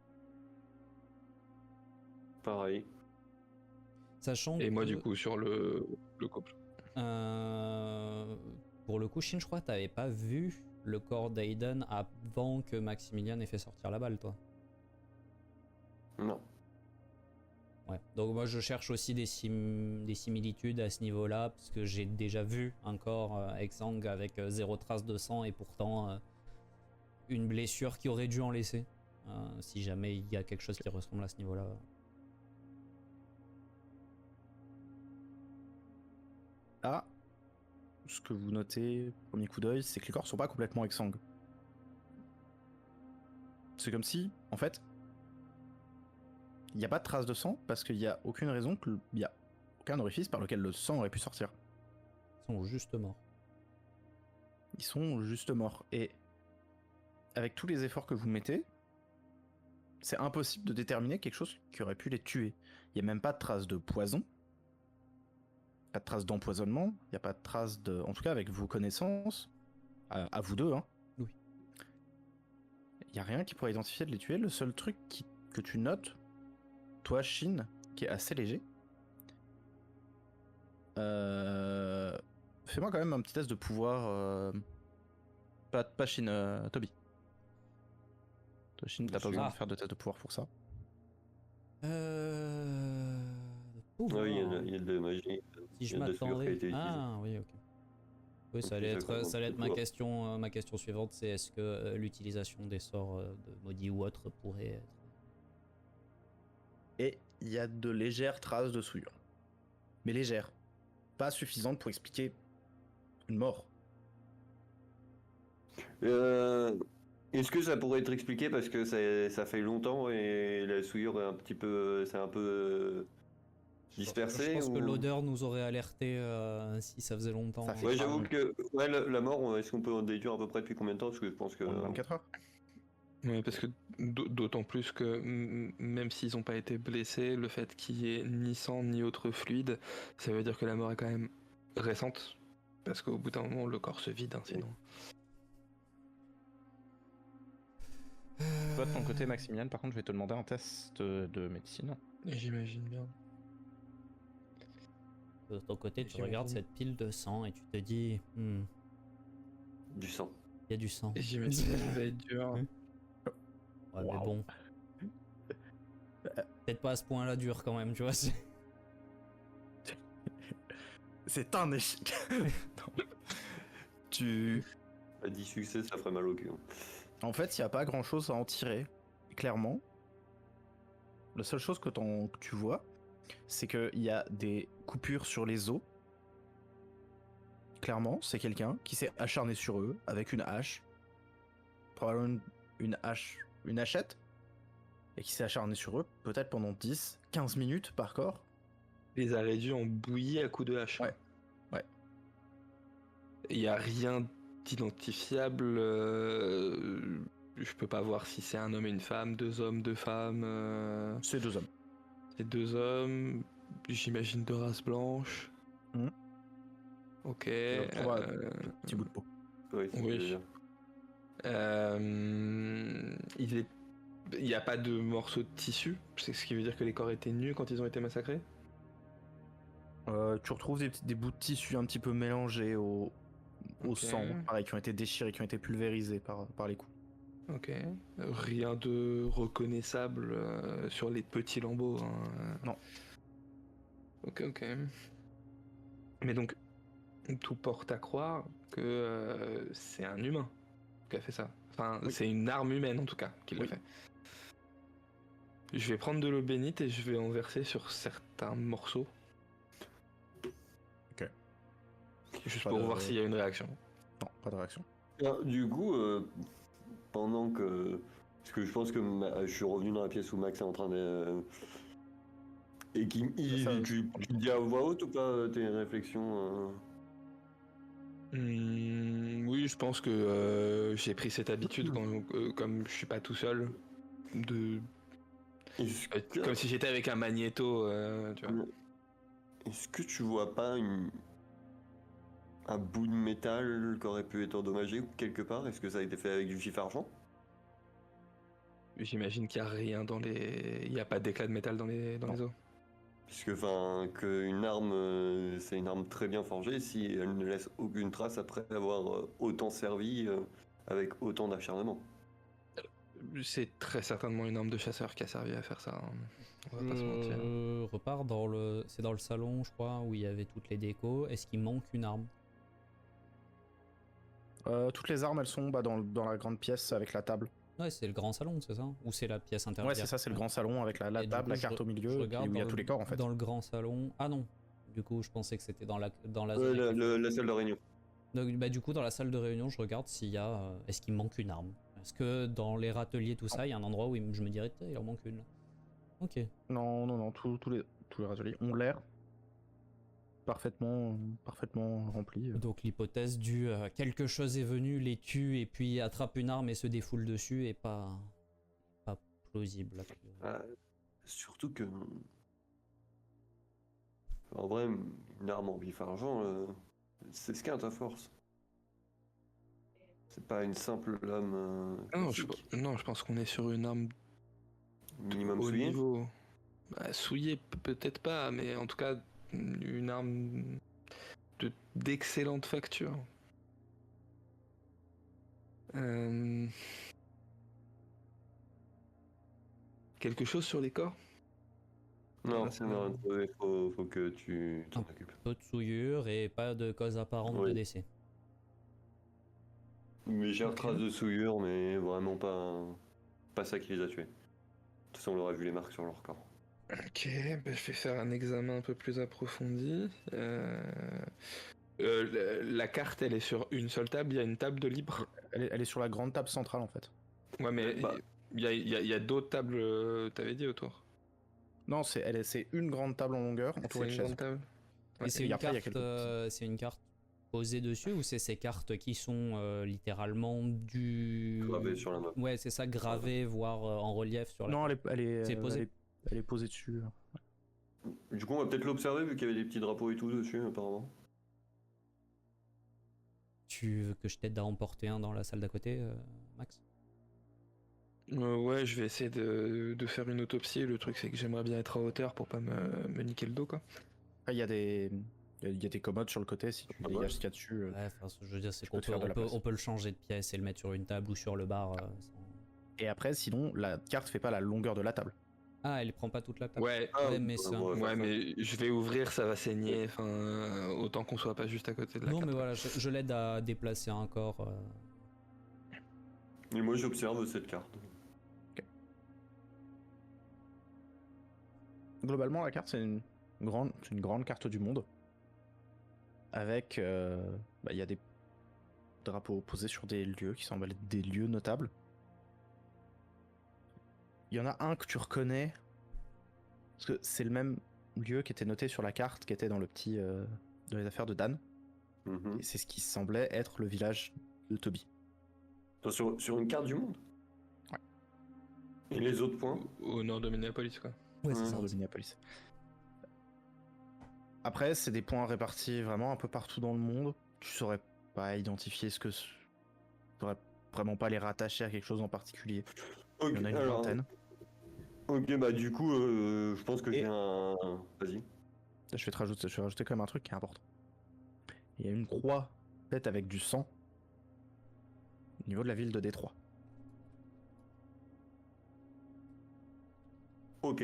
Pareil. Sachant Et moi, que, du coup, sur le couple. pour le coup, Shin, je crois que t'avais pas vu le corps d'Aiden avant que Maximilian ait fait sortir la balle, toi. Non. Ouais. Donc moi je cherche aussi des similitudes à ce niveau-là, parce que j'ai déjà vu un corps exsangue avec zéro trace de sang et pourtant une blessure qui aurait dû en laisser. Si jamais il y a quelque chose qui ressemble à ce niveau-là. Ah, ce que vous notez, premier coup d'œil, c'est que les corps sont pas complètement exsangues. C'est comme si, en fait, il n'y a pas de trace de sang parce qu'il n'y a aucune raison qu'il n'y a aucun orifice par lequel le sang aurait pu sortir. Ils sont juste morts. Ils sont juste morts. Et avec tous les efforts que vous mettez, c'est impossible de déterminer quelque chose qui aurait pu les tuer. Il n'y a même pas de trace de poison, pas de trace d'empoisonnement, il n'y a pas de trace de... En tout cas, avec vos connaissances, à vous deux, hein. Oui. Il n'y a rien qui pourrait identifier de les tuer. Le seul truc que tu notes, toi, Shin, qui est assez léger, fais-moi quand même un petit test de pouvoir... Pas Shin, Toby. Toi, Shin, t'as pas besoin de faire de test de pouvoir pour ça. Pouvoir. Oui, il y a de la magie. Si je il y a de la sueur qui a m'attendais. été utilisée. Ah oui, ok. Oui, ça Ok, allait d'accord, être donc ma c'est question. Ma question suivante, c'est est-ce que l'utilisation des sorts de maudit ou autre pourrait être. Et il y a de légères traces de souillure. Mais légères. Pas suffisantes pour expliquer une mort. Est-ce que ça pourrait être expliqué parce que ça fait longtemps et la souillure est un petit peu, c'est un peu dispersé Je pense que ou- l'odeur nous aurait alerté si ça faisait longtemps. Ça fait Ouais, pas j'avoue long. que ouais, la mort, est-ce qu'on peut en déduire à peu près depuis combien de temps? Parce que je pense que 24 heures. Oui, parce que d'autant plus que même s'ils n'ont pas été blessés, le fait qu'il y ait ni sang ni autre fluide, ça veut dire que la mort est quand même récente. Parce qu'au bout d'un moment, le corps se vide, hein, sinon. Toi, de ton côté, Maximilian, par contre, je vais te demander un test de médecine. J'imagine bien. De ton côté, tu J'imagine. regardes cette pile de sang et tu te dis, du sang. il y a du sang. J'imagine que ça va être dur. Ouais, mais Waouh. bon. Peut-être pas à ce point-là dur quand même, tu vois. C'est un échec. Non. Tu... À 10 succès, ça ferait mal au cul. Hein. En fait, il n'y a pas grand-chose à en tirer, clairement. La seule chose que tu vois, c'est qu'il y a des coupures sur les os. Clairement, c'est quelqu'un qui s'est acharné sur eux avec une hache. Probablement une hachette. Et qui s'est acharné sur eux, peut-être pendant 10-15 minutes par corps. Les a réduits en bouillie à coups de hache. Ouais. Ouais. Il n'y a rien d'identifiable. Je peux pas voir si c'est un homme et une femme, 2 hommes, 2 femmes. C'est 2 hommes. C'est 2 hommes, j'imagine de race blanche. Mhm. Ok. Petit bout de peau. Oui, c'est Oui. ce que je veux dire. Il n'y a pas de morceaux de tissu, c'est ce qui veut dire que les corps étaient nus quand ils ont été massacrés. Tu retrouves des bouts de tissu un petit peu mélangés au Ok. sang, pareil, qui ont été déchirés, qui ont été pulvérisés par les coups. Ok. Rien de reconnaissable sur les petits lambeaux. Hein. Non. Ok. Mais donc, tout porte à croire que c'est un humain qui a fait ça. Enfin, Oui. c'est une arme humaine en tout cas qui l'a Oui. fait. Je vais prendre de l'eau bénite et je vais en verser sur certains morceaux. Ok. Juste Pas pour de- voir s'il y a une réaction. Non, pas de réaction. Ah, du coup, pendant que... Parce que je pense que je suis revenu dans la pièce où Max est en train de... Et tu dis à voix haute ou pas tes réflexions Oui, je pense que j'ai pris cette habitude comme je suis pas tout seul, de comme si j'étais avec un magnéto, tu vois. Est-ce que tu vois pas un bout de métal qui aurait pu être endommagé quelque part? Est-ce que ça a été fait avec du gif argent? J'imagine qu'il y a rien il y a pas d'éclat de métal dans les os. Puisque, enfin, qu'une arme, c'est une arme très bien forgée si elle ne laisse aucune trace après avoir autant servi avec autant d'acharnement. C'est très certainement une arme de chasseur qui a servi à faire ça. Hein. On va pas se mentir. Je repars c'est dans le salon, je crois, où il y avait toutes les décos. Est-ce qu'il manque une arme? Toutes les armes, elles sont dans la grande pièce avec la table. Ouais, c'est le grand salon, c'est ça? Ou c'est la pièce intérieure? Ouais, c'est ça, c'est le grand salon avec la Et du table, coup, la carte au milieu, je et regarde où il y a dans tous les corps en fait. Dans le grand salon. Ah non. Du coup, je pensais que c'était dans la zone. La salle de réunion. Donc, bah, du coup, dans la salle de réunion, je regarde s'il y a. Est-ce qu'il manque une arme? Est-ce que dans les râteliers, tout ça, il y a un endroit où je me dirais, il en manque une là. Ok. Non, tous les ateliers ont l'air parfaitement remplis. Donc l'hypothèse du quelque chose est venu, les tue et puis attrape une arme et se défoule dessus est pas plausible. Surtout que... En vrai, une arme en vif argent, c'est ce qu'est à force. C'est pas une simple lame Je pense qu'on est sur une arme minimum au souillée. niveau. Bah, souillée, peut-être pas, mais en tout cas, une arme d'excellente facture. Quelque chose sur les corps? Non, Ah, ça non, va. faut que tu t'en occupes. Peu de souillure et pas de cause apparente Oui. de décès. Légère Ok. trace de souillure, mais vraiment pas ça qui les a tués. De toute façon, on aurait vu les marques sur leur corps. Ok, bah, je vais faire un examen un peu plus approfondi. La carte, elle est sur une seule table, il y a une table de libre. Elle est sur la grande table centrale en fait. Ouais, mais Bah. il y a d'autres tables, t'avais dit autour. Non, c'est une grande table en longueur C'est entourée de une chaises. grande table. Et Ouais, c'est et une, après, il y a carte, quelques c'est une carte posée dessus ou c'est ces cartes qui sont littéralement du... Gravé sur la map. Ouais, c'est ça, gravé, voire en relief sur la... Non, c'est C'est posé. Elle est posée dessus. Du coup, on va peut-être l'observer vu qu'il y avait des petits drapeaux et tout dessus, apparemment. Tu veux que je t'aide à emporter un dans la salle d'à côté, Max? Ouais, je vais essayer de faire une autopsie. Le truc, c'est que j'aimerais bien être à hauteur pour pas me niquer le dos, quoi. Après, il y a des commodes sur le côté si tu Ah dégages ouais. ce qu'il y a dessus. Ouais, enfin, je veux dire, c'est tu peux qu'on te faire de la place. on peut le changer de pièce et le mettre sur une table ou sur le bar. Et après, sinon, la carte fait pas la longueur de la table. Ah, elle prend pas toute la table. Ouais, Ouais, mais ça. on va faire ouais, ça. mais je vais ouvrir, ça va saigner. Enfin, autant qu'on soit pas juste à côté de la Non, carte. mais voilà, je l'aide à déplacer un corps. Et moi, j'observe cette carte. Globalement, la carte, c'est une grande carte du monde. Avec... il y a des drapeaux posés sur des lieux qui semblent être des lieux notables. Il y en a un que tu reconnais, parce que c'est le même lieu qui était noté sur la carte, qui était dans le petit... dans les affaires de Dan. Mhm. Et c'est ce qui semblait être le village de Toby. Sur une carte du monde. Ouais. Et les autres points? Au nord de Minneapolis, quoi. Ouais, c'est Mhm. ça. Nord de Minneapolis. Après, c'est des points répartis vraiment un peu partout dans le monde. Tu saurais pas identifier ce que... Tu saurais vraiment pas les rattacher à quelque chose en particulier. Ok, Il y en a une alors, vingtaine. ok, bah du coup, je pense que Et- j'ai un... Vas-y. Je vais rajouter quand même un truc qui est important. Il y a une croix faite avec du sang au niveau de la ville de Détroit. Ok.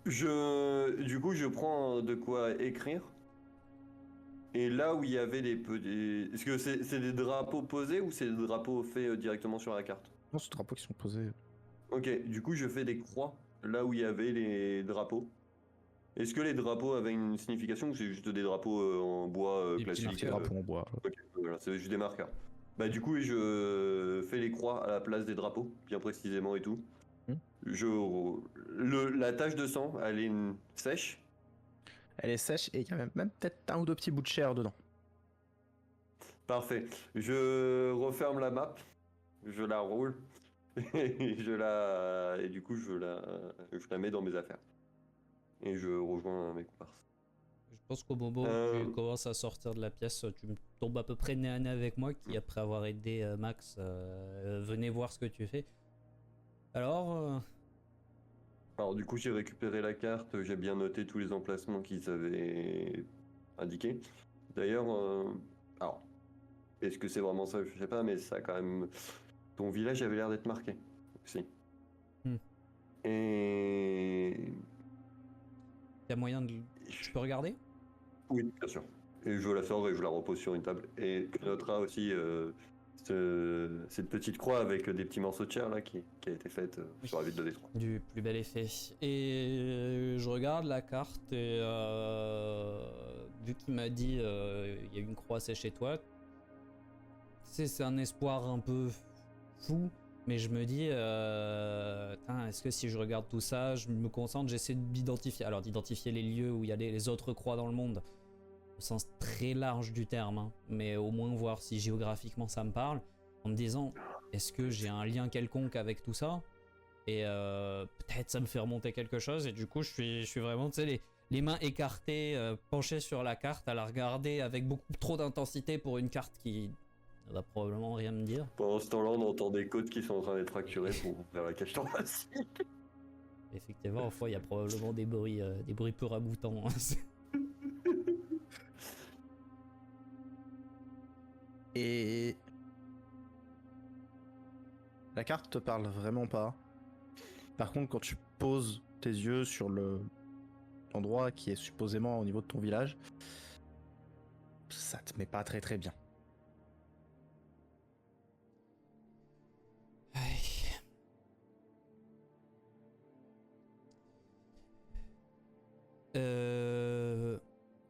Du coup, je prends de quoi écrire. Et là où il y avait des petits... Est-ce que c'est des drapeaux posés ou c'est des drapeaux faits directement sur la carte? Non, ce drapeaux qui sont posés. Ok, du coup, je fais des croix là où il y avait les drapeaux. Est-ce que les drapeaux avaient une signification ou c'est juste des drapeaux en bois Des petits classiques Petits drapeaux en bois. Ok, voilà, c'est juste des marqueurs. Bah du coup, je fais les croix à la place des drapeaux, bien précisément et tout. Hmm. La tache de sang, elle est sèche. Elle est sèche et il y a même peut-être un ou deux petits bouts de chair dedans. Parfait. Je referme la map, je la roule et du coup je la mets dans mes affaires. Et je rejoins mes comparses. Je pense qu'au moment où Euh. tu commences à sortir de la pièce, tu me tombes à peu près nez à nez avec moi, qui après avoir aidé Max, venez voir ce que tu fais. Alors, Alors du coup j'ai récupéré la carte, j'ai bien noté tous les emplacements qu'ils avaient indiqués. D'ailleurs, alors, est-ce que c'est vraiment ça? Je sais pas, mais ça a quand même... Ton village avait l'air d'être marqué aussi. Hmm. Et... y a moyen de... Je peux regarder? Oui, bien sûr. Et je la sors et je la repose sur une table. Et tu noteras aussi cette petite croix avec des petits morceaux de chair là qui a été faite sur la ville de Détroit. Du plus bel effet. Et je regarde la carte et vu qu'il m'a dit il y a une croix c'est chez toi, c'est un espoir un peu fou, mais je me dis est-ce que si je regarde tout ça, je me concentre, j'essaie d'identifier les lieux où il y a les autres croix dans le monde au sens très large du terme, hein, mais au moins voir si géographiquement ça me parle, en me disant est-ce que j'ai un lien quelconque avec tout ça? Et peut-être ça me fait remonter quelque chose, et du coup je suis vraiment, tu sais, les mains écartées, penchées sur la carte, à la regarder avec beaucoup trop d'intensité pour une carte qui ne va probablement rien me dire. Pendant ce temps-là, on entend des côtes qui sont en train d'être fracturées pour faire la cage thoracique. Effectivement, au fond, il y a probablement des bruits peu ragoûtants. Et... La carte te parle vraiment pas. Par contre, quand tu poses tes yeux sur l'endroit qui est supposément au niveau de ton village, ça te met pas très très bien.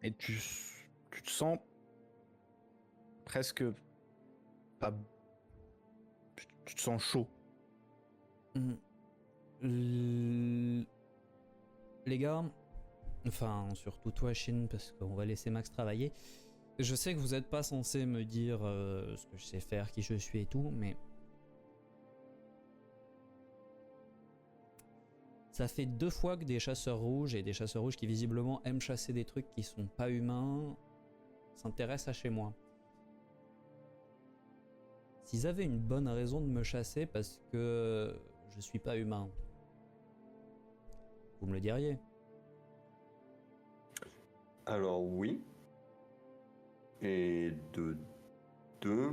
Et tu te sens presque pas... Tu te sens chaud. Les gars, enfin surtout toi Shin, parce qu'on va laisser Max travailler. Je sais que vous êtes pas censé me dire ce que je sais faire, qui je suis et tout, mais ça fait 2 fois que des chasseurs rouges et des chasseurs rouges qui visiblement aiment chasser des trucs qui sont pas humains s'intéressent à chez moi. S'ils avaient une bonne raison de me chasser parce que je suis pas humain, vous me le diriez. Alors oui. Et de deux,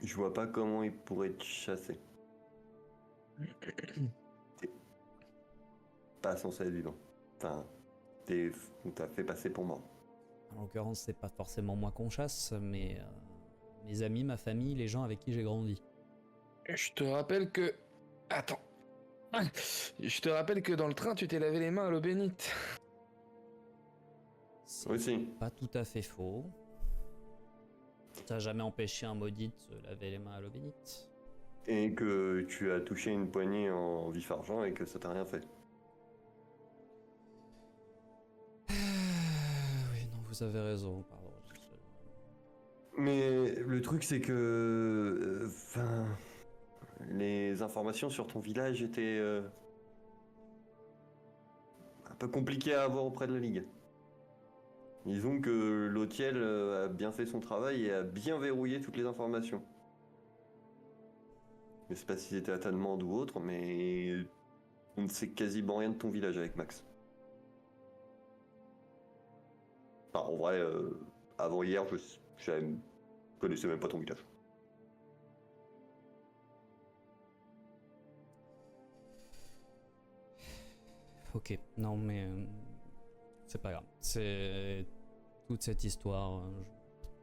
je vois pas comment il pourrait te chasser. T'es pas censé être vivant. Enfin, on t'a fait passer pour mort. En l'occurrence, c'est pas forcément moi qu'on chasse, mais mes amis, ma famille, les gens avec qui j'ai grandi. Je te rappelle que... Attends. Je te rappelle que dans le train, tu t'es lavé les mains à l'eau bénite. C'est Aussi. pas tout à fait faux. Ça n'a jamais empêché un maudit de se laver les mains à l'eau bénite. Et que tu as touché une poignée en vif argent et que ça t'a rien fait. Oui, non, vous avez raison, pardon. Mais le truc, c'est que. Enfin. Les informations sur ton village étaient. Un peu compliquées à avoir auprès de la Ligue. Disons que l'Autiel a bien fait son travail et a bien verrouillé toutes les informations. Je sais pas si c'était à ta demande ou autre, mais on ne sait quasiment rien de ton village avec Max. Enfin, en vrai, avant hier, je connaissais même pas ton village. Ok, non mais c'est pas grave. C'est toute cette histoire.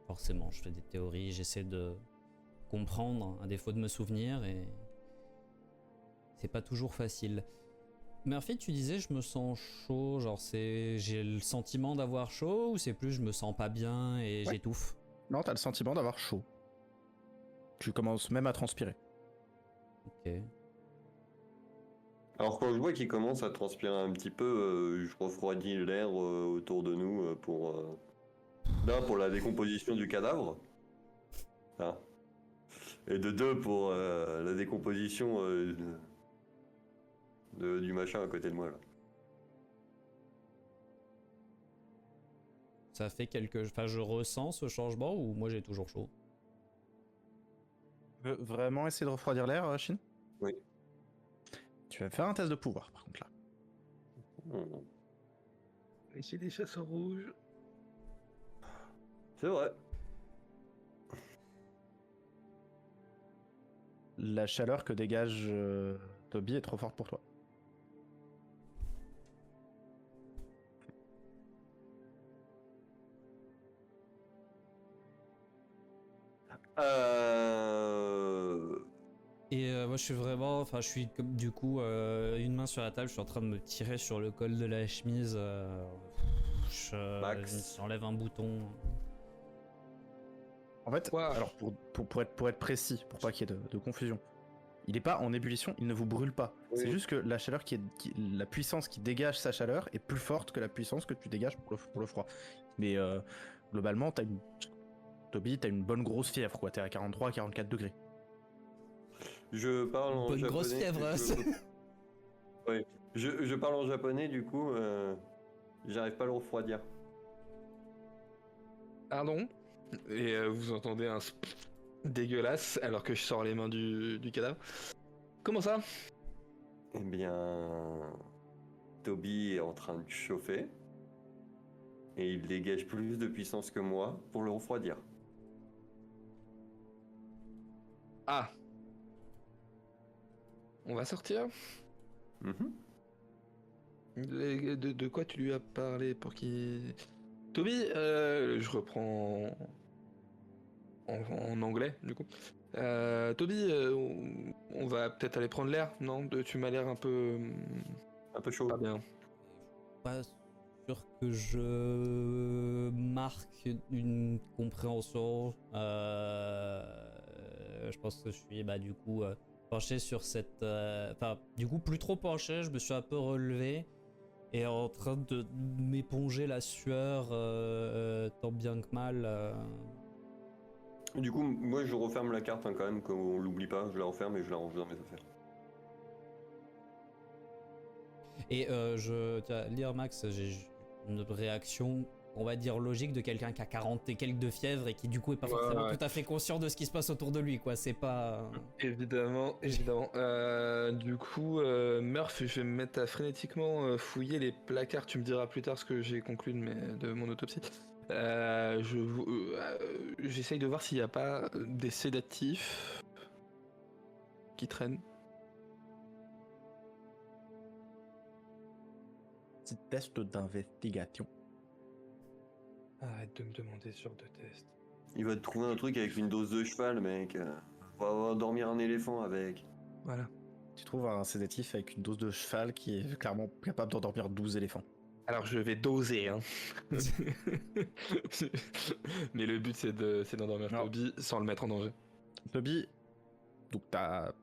Forcément, je fais des théories, j'essaie de comprendre à défaut de me souvenir et c'est pas toujours facile. Murphy, tu disais je me sens chaud, genre j'ai le sentiment d'avoir chaud ou c'est plus je me sens pas bien et Ouais. j'étouffe? Non, t'as le sentiment d'avoir chaud. Tu commences même à transpirer. Ok. Alors quand je vois qu'il commence à transpirer un petit peu, je refroidis l'air autour de nous pour la décomposition du cadavre. Hein. Et de deux pour la décomposition du machin à côté de moi là. Ça fait Enfin, je ressens ce changement ou moi j'ai toujours chaud? Tu veux vraiment essayer de refroidir l'air, Shin? Oui. Tu vas faire un test de pouvoir, par contre, là. Et j'ai des chasseurs rouges. C'est vrai. La chaleur que dégage Toby est trop forte pour toi. Et moi je suis vraiment, enfin je suis comme du coup une main sur la table, je suis en train de me tirer sur le col de la chemise, Max. j'enlève un bouton. En fait, Ouah. alors pour être précis, pour pas qu'il y ait de confusion, il n'est pas en ébullition, il ne vous brûle pas. Oui. C'est juste que la chaleur la puissance qui dégage sa chaleur est plus forte que la puissance que tu dégages pour le froid. Mais globalement, Toby, t'as une bonne grosse fièvre, quoi. T'es à 43 à 44 degrés. Je parle en Bonne japonais. grosse fièvre, hein, Oui. Je parle en japonais, du coup, j'arrive pas à le refroidir. Pardon. Et vous entendez un dégueulasse alors que je sors les mains du cadavre. Comment ça? Eh bien, Toby est en train de chauffer et il dégage plus de puissance que moi pour le refroidir. Ah. On va sortir? Mhm. De quoi tu lui as parlé pour qu'il... Toby, je reprends en anglais du coup. Toby, on va peut-être aller prendre l'air, non? Tu m'as l'air un peu... Un peu chaud. pas bien. Pas sûr que je marque une compréhension. Je pense que je suis du coup penché sur cette. Enfin, du coup, plus trop penché, je me suis un peu relevé et en train de m'éponger la sueur tant bien que mal. Du coup, moi je referme la carte hein, quand même, qu'on l'oublie pas. Je la referme et je la range dans mes affaires. Et tiens, lire Max, j'ai une réaction, on va dire logique, de quelqu'un qui a 40 et quelques de fièvre et qui du coup est pas Ouais, forcément ouais. tout à fait conscient de ce qui se passe autour de lui, quoi. C'est pas. Évidemment, évidemment. Du coup, Murph, je vais me mettre à frénétiquement fouiller les placards. Tu me diras plus tard ce que j'ai conclu de mon autopsie. J'essaye de voir s'il n'y a pas des sédatifs qui traînent. Petit test d'investigation. Arrête de me demander ce genre de test. Il va te trouver un truc avec une dose de cheval, mec. On va dormir un éléphant avec. Voilà. Tu retrouves un sédatif avec une dose de cheval qui est clairement capable d'endormir 12 éléphants. Alors je vais doser, hein. Mais le but c'est d'endormir Non. Toby sans le mettre en danger. Toby, donc t'as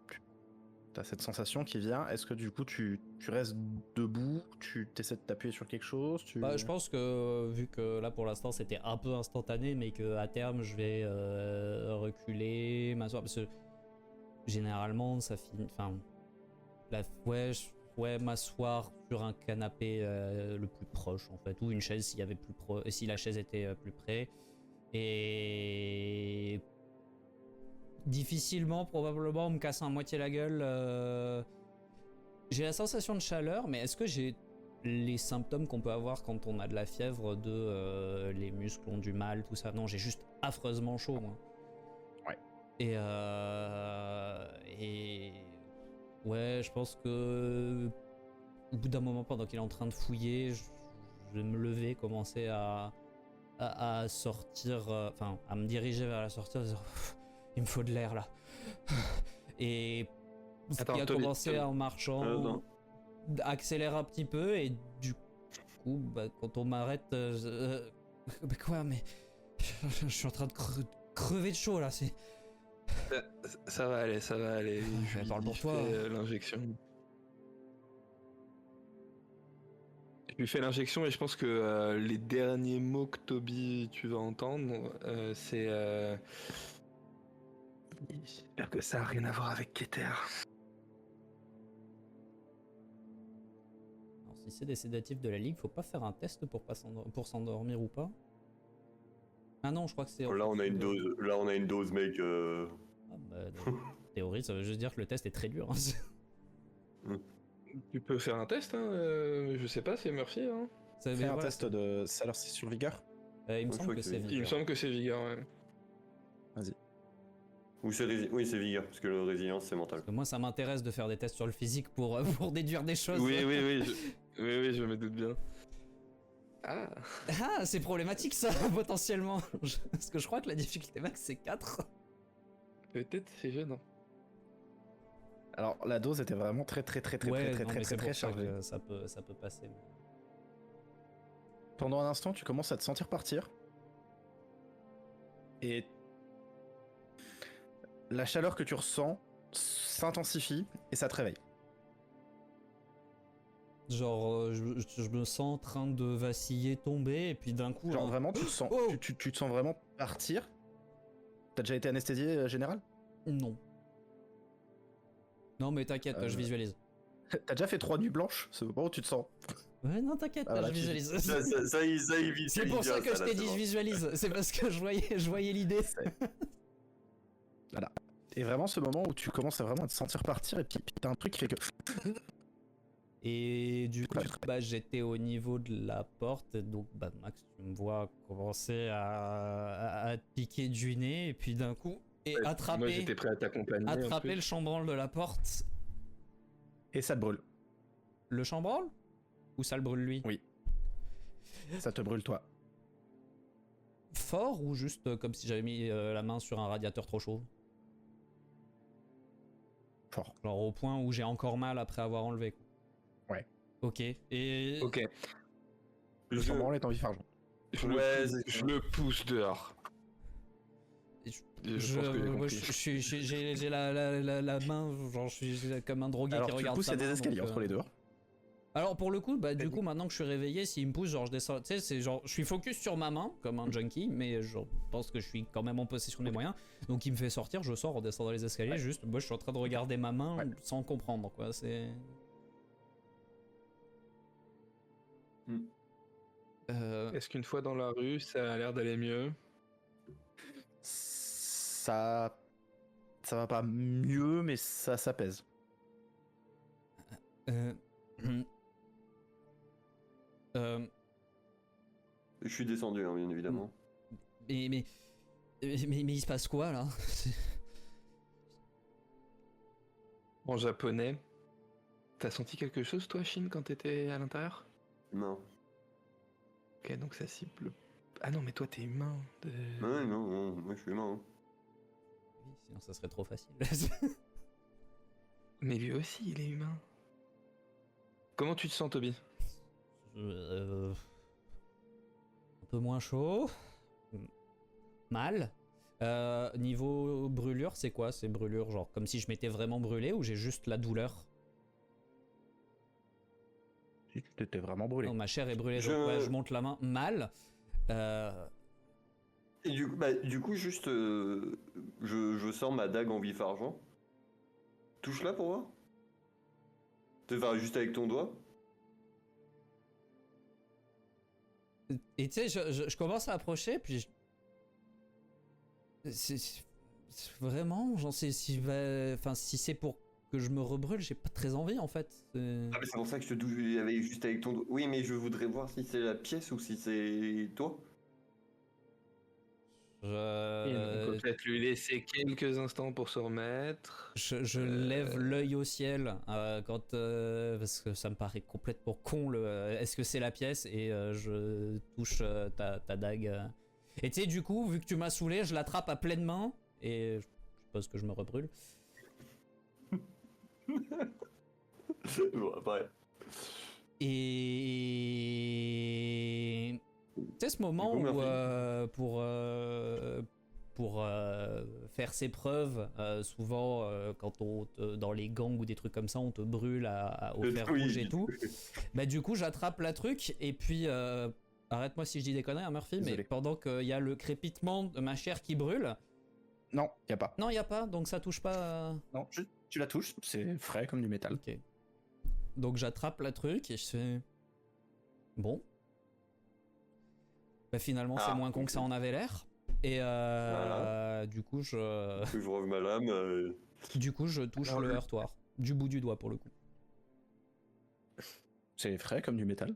cette sensation qui vient. Est-ce que du coup tu restes debout, tu essaies de t'appuyer sur quelque chose, Bah, je pense que vu que là pour l'instant c'était un peu instantané, mais que à terme je vais reculer, m'asseoir, parce que généralement ça finit. Enfin, m'asseoir sur un canapé le plus proche en fait, ou une chaise s'il y avait si la chaise était plus près, et difficilement probablement me casser à moitié la gueule. J'ai la sensation de chaleur, mais est-ce que j'ai les symptômes qu'on peut avoir quand on a de la fièvre, de les muscles ont du mal, tout ça? Non, j'ai juste affreusement chaud, moi. Ouais. Et ouais, je pense que au bout d'un moment, pendant qu'il est en train de fouiller, je vais me lever, commencer à sortir, enfin à me diriger vers la sortie, en disant, il me faut de l'air là. Et ce qui a commencé en marchant accélère un petit peu, et du coup bah, quand on m'arrête, mais quoi, mais je suis en train de crever de chaud là, c'est... Ça va aller, ça va aller. Je parle pour toi. L'injection. Je lui fais l'injection et je pense que les derniers mots que Toby tu vas entendre, c'est j'espère que ça a rien à voir avec Keter. Alors, si c'est des sédatifs de la ligue, faut pas faire un test pour s'endormir ou pas? Ah non, je crois que c'est... Là, on a une dose. Là, on a une dose, mec. Ah bah, théorie, ça veut juste dire que le test est très dur. Tu peux faire un test, hein, je sais pas, c'est Murphy. Hein. Fais un test de... Alors c'est sur vigueur? Il me semble que c'est vigueur. Il me semble que c'est vigueur, ouais. Vas-y. Ou c'est oui, c'est vigueur, parce que le résilience, c'est mental. Parce que moi, ça m'intéresse de faire des tests sur le physique pour déduire des choses. Oui, je me doute bien. Ah, Ah, c'est problématique ça, potentiellement. Parce que je crois que la difficulté max, c'est 4. peut-être c'est gênant. Alors la dose était vraiment très chargée. Ça peut passer. Pendant un instant, tu commences à te sentir partir. Et la chaleur que tu ressens s'intensifie et ça te réveille. Genre, je me sens en train de vaciller, tomber, et puis d'un coup... Genre vraiment, tu te sens, tu te sens vraiment partir. T'as déjà été anesthésié général? Non. Non, mais t'inquiète, je visualise. T'as déjà fait 3 nuits blanches? C'est le moment où tu te sens. Ouais, non, t'inquiète, je visualise. Ça évite. C'est pour ça que je t'ai dit je visualise. C'est parce que je voyais l'idée. Voilà. Et vraiment, ce moment où tu commences à vraiment te sentir partir, et puis t'as un truc qui fait que... Et du coup, bah, j'étais au niveau de la porte, donc bah, Max, tu me vois commencer à te piquer du nez, et puis d'un coup, attraper, moi j'étais prêt à t'accompagner. attraper le chambranle de la porte. Et ça te brûle. Le chambranle? Ou ça le brûle lui? Oui. Ça te brûle toi. Fort ou juste comme si j'avais mis la main sur un radiateur trop chaud? Fort. Genre au point où j'ai encore mal après avoir enlevé. Ouais. Ok. Et... Ok. Le chambranle est en vif argent. Je le pousse dehors. J'ai la main, genre je suis comme un drogué qui regarde. Alors du coup, c'est des escaliers entre les deux. Alors pour le coup, bah du coup maintenant que je suis réveillé, s'il me pousse, genre je descends, tu sais, c'est genre je suis focus sur ma main comme un junkie, mais je pense que je suis quand même en possession des moyens. Donc il me fait sortir, je sors en descendant les escaliers, juste moi je suis en train de regarder ma main sans comprendre quoi, c'est... Est-ce qu'une fois dans la rue, ça a l'air d'aller mieux? Ça va pas mieux, mais ça s'apaise. Je suis descendu, hein, bien évidemment. Mais il se passe quoi là? En japonais, t'as senti quelque chose toi, Shin, quand t'étais à l'intérieur? Non. Ok, donc ça cible... Ah non, mais toi t'es humain. Non, moi je suis humain. Hein. Oui, sinon ça serait trop facile. Mais lui aussi, il est humain. Comment tu te sens, Toby? Un peu moins chaud. Mal. Niveau brûlure, c'est quoi ces brûlures? Genre comme si je m'étais vraiment brûlé ou j'ai juste la douleur? Si tu t'étais vraiment brûlé. Non, ma chair est brûlée, Je- donc ouais, je monte la main. Mal. Et du coup, juste, je sors ma dague en vif argent. Touche-la pour voir. Enfin, juste avec ton doigt. Et tu sais, je commence à approcher, puis vraiment, j'en sais si enfin si c'est pour que je me rebrûle, j'ai pas très envie en fait. Ah, mais c'est pour ça que je te touche juste avec ton doigt. Oui, mais je voudrais voir si c'est la pièce ou si c'est toi. Il faut peut-être lui laisser quelques instants pour se remettre. Je lève l'œil au ciel quand parce que ça me paraît complètement con est-ce que c'est la pièce et je touche ta dague. Et tu sais du coup vu que tu m'as saoulé, je l'attrape à pleine main et je suppose que je me rebrûle. Bon, après. Et tu sais ce moment Du coup, où Murphy. pour faire ses preuves, souvent quand dans les gangs ou des trucs comme ça, on te brûle au fer Oui. rouge et tout. Bah du coup j'attrape la truc et puis arrête-moi si je dis des conneries, hein, Murphy, Désolé. mais pendant qu'il y a le crépitement de ma chair qui brûle, Non, y a pas. non il y a pas, donc ça touche pas. Non, tu la touches, c'est frais comme du métal. Ok. Donc j'attrape la truc et je fais bon. Bah finalement c'est moins con que ça en avait l'air. Et Voilà. du coup je Je relève ma lame. touche Alors, le heurtoir du bout du doigt pour le coup. C'est frais comme du métal.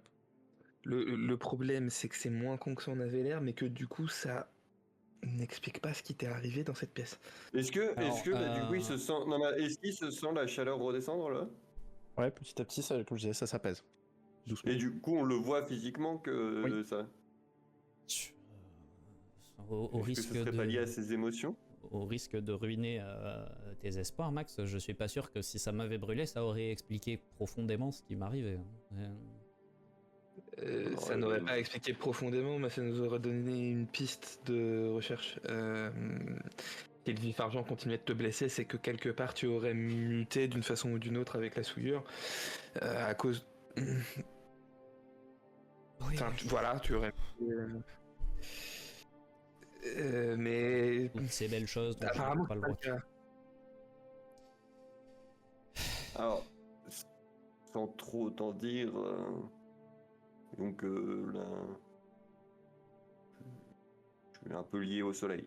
Le problème, c'est que c'est moins con que ça en avait l'air, mais que du coup, ça n'explique pas ce qui t'est arrivé dans cette pièce. Est-ce que bah, du coup, il se Euh, sent. Non, mais est-ce qu'il se sent la chaleur redescendre là? Ouais, petit à petit, ça, comme je disais, ça s'apaise. Doucement. Et du coup, on le voit physiquement que Oui. ça. au Est-ce que risque ce serait pas lié à ses émotions? au risque de ruiner tes espoirs, Max, je suis pas sûr que si ça m'avait brûlé, ça aurait expliqué profondément ce qui m'arrivait. Ça n'aurait pas expliqué profondément, mais ça nous aurait donné une piste de recherche. Si le vif argent continuait de te blesser, c'est que quelque part tu aurais muté d'une façon ou d'une autre avec la souillure à cause. Oui, Enfin, voilà, tu aurais. Mais toutes ces belles choses dont je apparemment, n'ai pas c'est le pas le droit. cas. Alors, sans trop t'en dire, donc là, je suis un peu lié au soleil.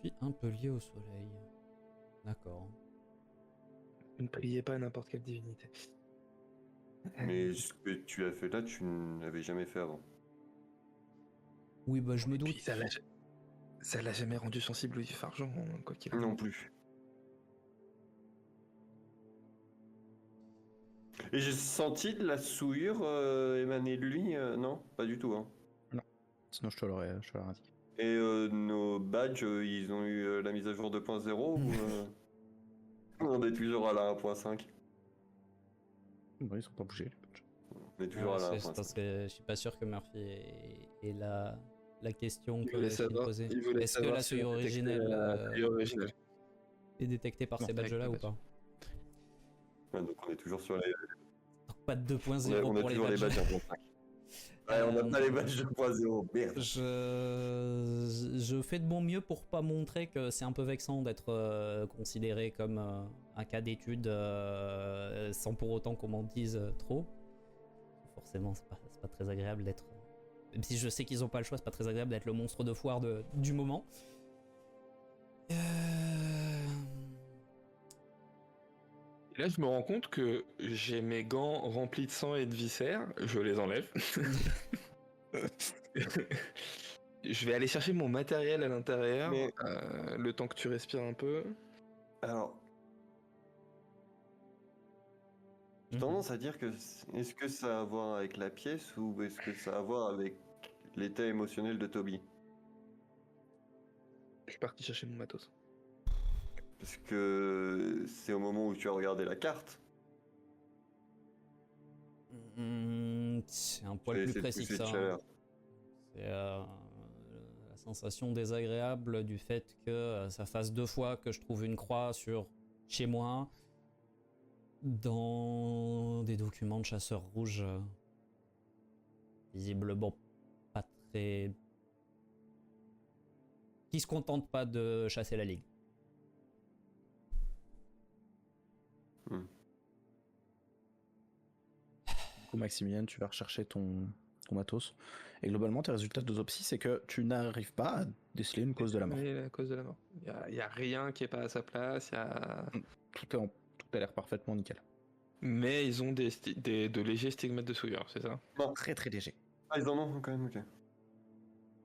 Je suis un peu lié au soleil. D'accord. Ne priez pas à n'importe quelle divinité. Mais ce que tu as fait là, tu n'avais jamais fait avant. Oui, bah je me Puis doute. ça l'a jamais rendu sensible au vif argent, quoi qu'il arrive. Non plus. Et j'ai senti de la souillure émaner de lui, non? Pas du tout, hein. Sinon, je te l'aurais indiqué. Et nos badges, ils ont eu la mise à jour 2.0 ou on est toujours à la 1.5? Ouais, ils sont pas bougés. On est toujours à la C'est parce 1.5. que je suis pas sûr que Murphy ait la question Il que voulait Phil savoir. posait. Il voulait Est-ce que savoir la si on souillure détectait originelle la souillure originale. est détectée par Non, ces badges-là avec ou les pas? Ouais, donc on est toujours sur les... Donc pas de 2.0 on a pour les toujours les badges. badges 1.5. Ouais, on n'a pas les badges 2.0, merde. Je fais de mon mieux pour pas montrer que c'est un peu vexant d'être considéré comme un cas d'étude sans pour autant qu'on m'en dise trop. Forcément, c'est pas très agréable d'être. Même si je sais qu'ils ont pas le choix, c'est pas très agréable d'être le monstre de foire du moment. Et là, je me rends compte que j'ai mes gants remplis de sang et de viscères. Je les enlève. Je vais aller chercher mon matériel à l'intérieur, Mais- le temps que tu respires un peu. Alors, j'ai tendance à dire que est-ce que ça a à voir avec la pièce ou est-ce que ça a à voir avec l'état émotionnel de Toby? Je suis parti chercher mon matos. Parce que c'est au moment où tu as regardé la carte. C'est un Tu as poil plus essayé de précis que pousser de ça. chaleur. C'est la sensation désagréable du fait que ça fasse 2 fois que je trouve une croix sur chez moi dans des documents de chasseurs rouges. Visiblement pas très. Qui se contentent pas de chasser la ligue. Du coup, Maximilien, tu vas rechercher ton matos. Et globalement, tes résultats d'autopsie, c'est que tu n'arrives pas à déceler une cause de la mort. Oui, la cause de la mort. Il y a rien qui est pas à sa place. Tout a l'air parfaitement nickel. Mais ils ont de légers stigmates de souillure, c'est ça? Non. Très très léger. Ah, ils en ont quand même, ok.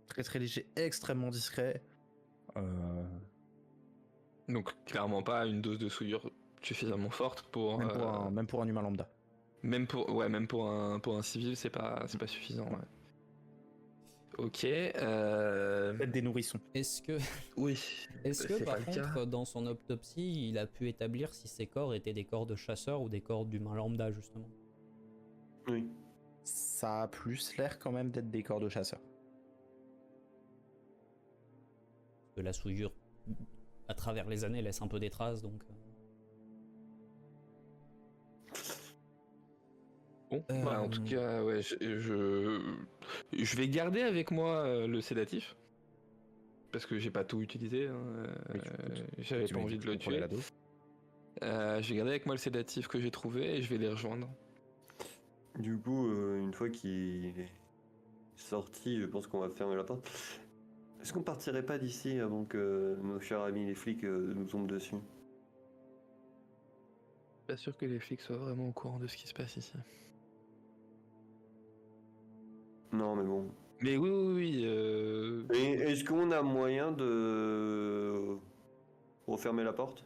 Très très léger, extrêmement discret. Donc clairement pas une dose de souillure suffisamment forte pour. Même pour un humain lambda. Même pour un civil, c'est pas suffisant. Ouais. Ok. Peut-être des nourrissons. Est-ce que Oui. Est-ce que par pas le cas. contre, dans son autopsie, il a pu établir si ces corps étaient des corps de chasseurs ou des corps d'humains lambda, justement? Oui. Ça a plus l'air quand même d'être des corps de chasseurs. Que la souillure, à travers les années, laisse un peu des traces, donc... Bon, bah, en tout cas, ouais, je vais garder avec moi le sédatif. Parce que j'ai pas tout utilisé. Hein, j'avais Tu pas m'as envie dit de que le tu prenais tuer. la dose. Je vais garder avec moi le sédatif que j'ai trouvé et je vais les rejoindre. Du coup, une fois qu'il est sorti, je pense qu'on va fermer la porte. Est-ce qu'on partirait pas d'ici avant que nos chers amis les flics nous tombent dessus? Pas sûr que les flics soient vraiment au courant de ce qui se passe ici. Non, mais bon. Mais oui. Et est-ce qu'on a moyen de refermer la porte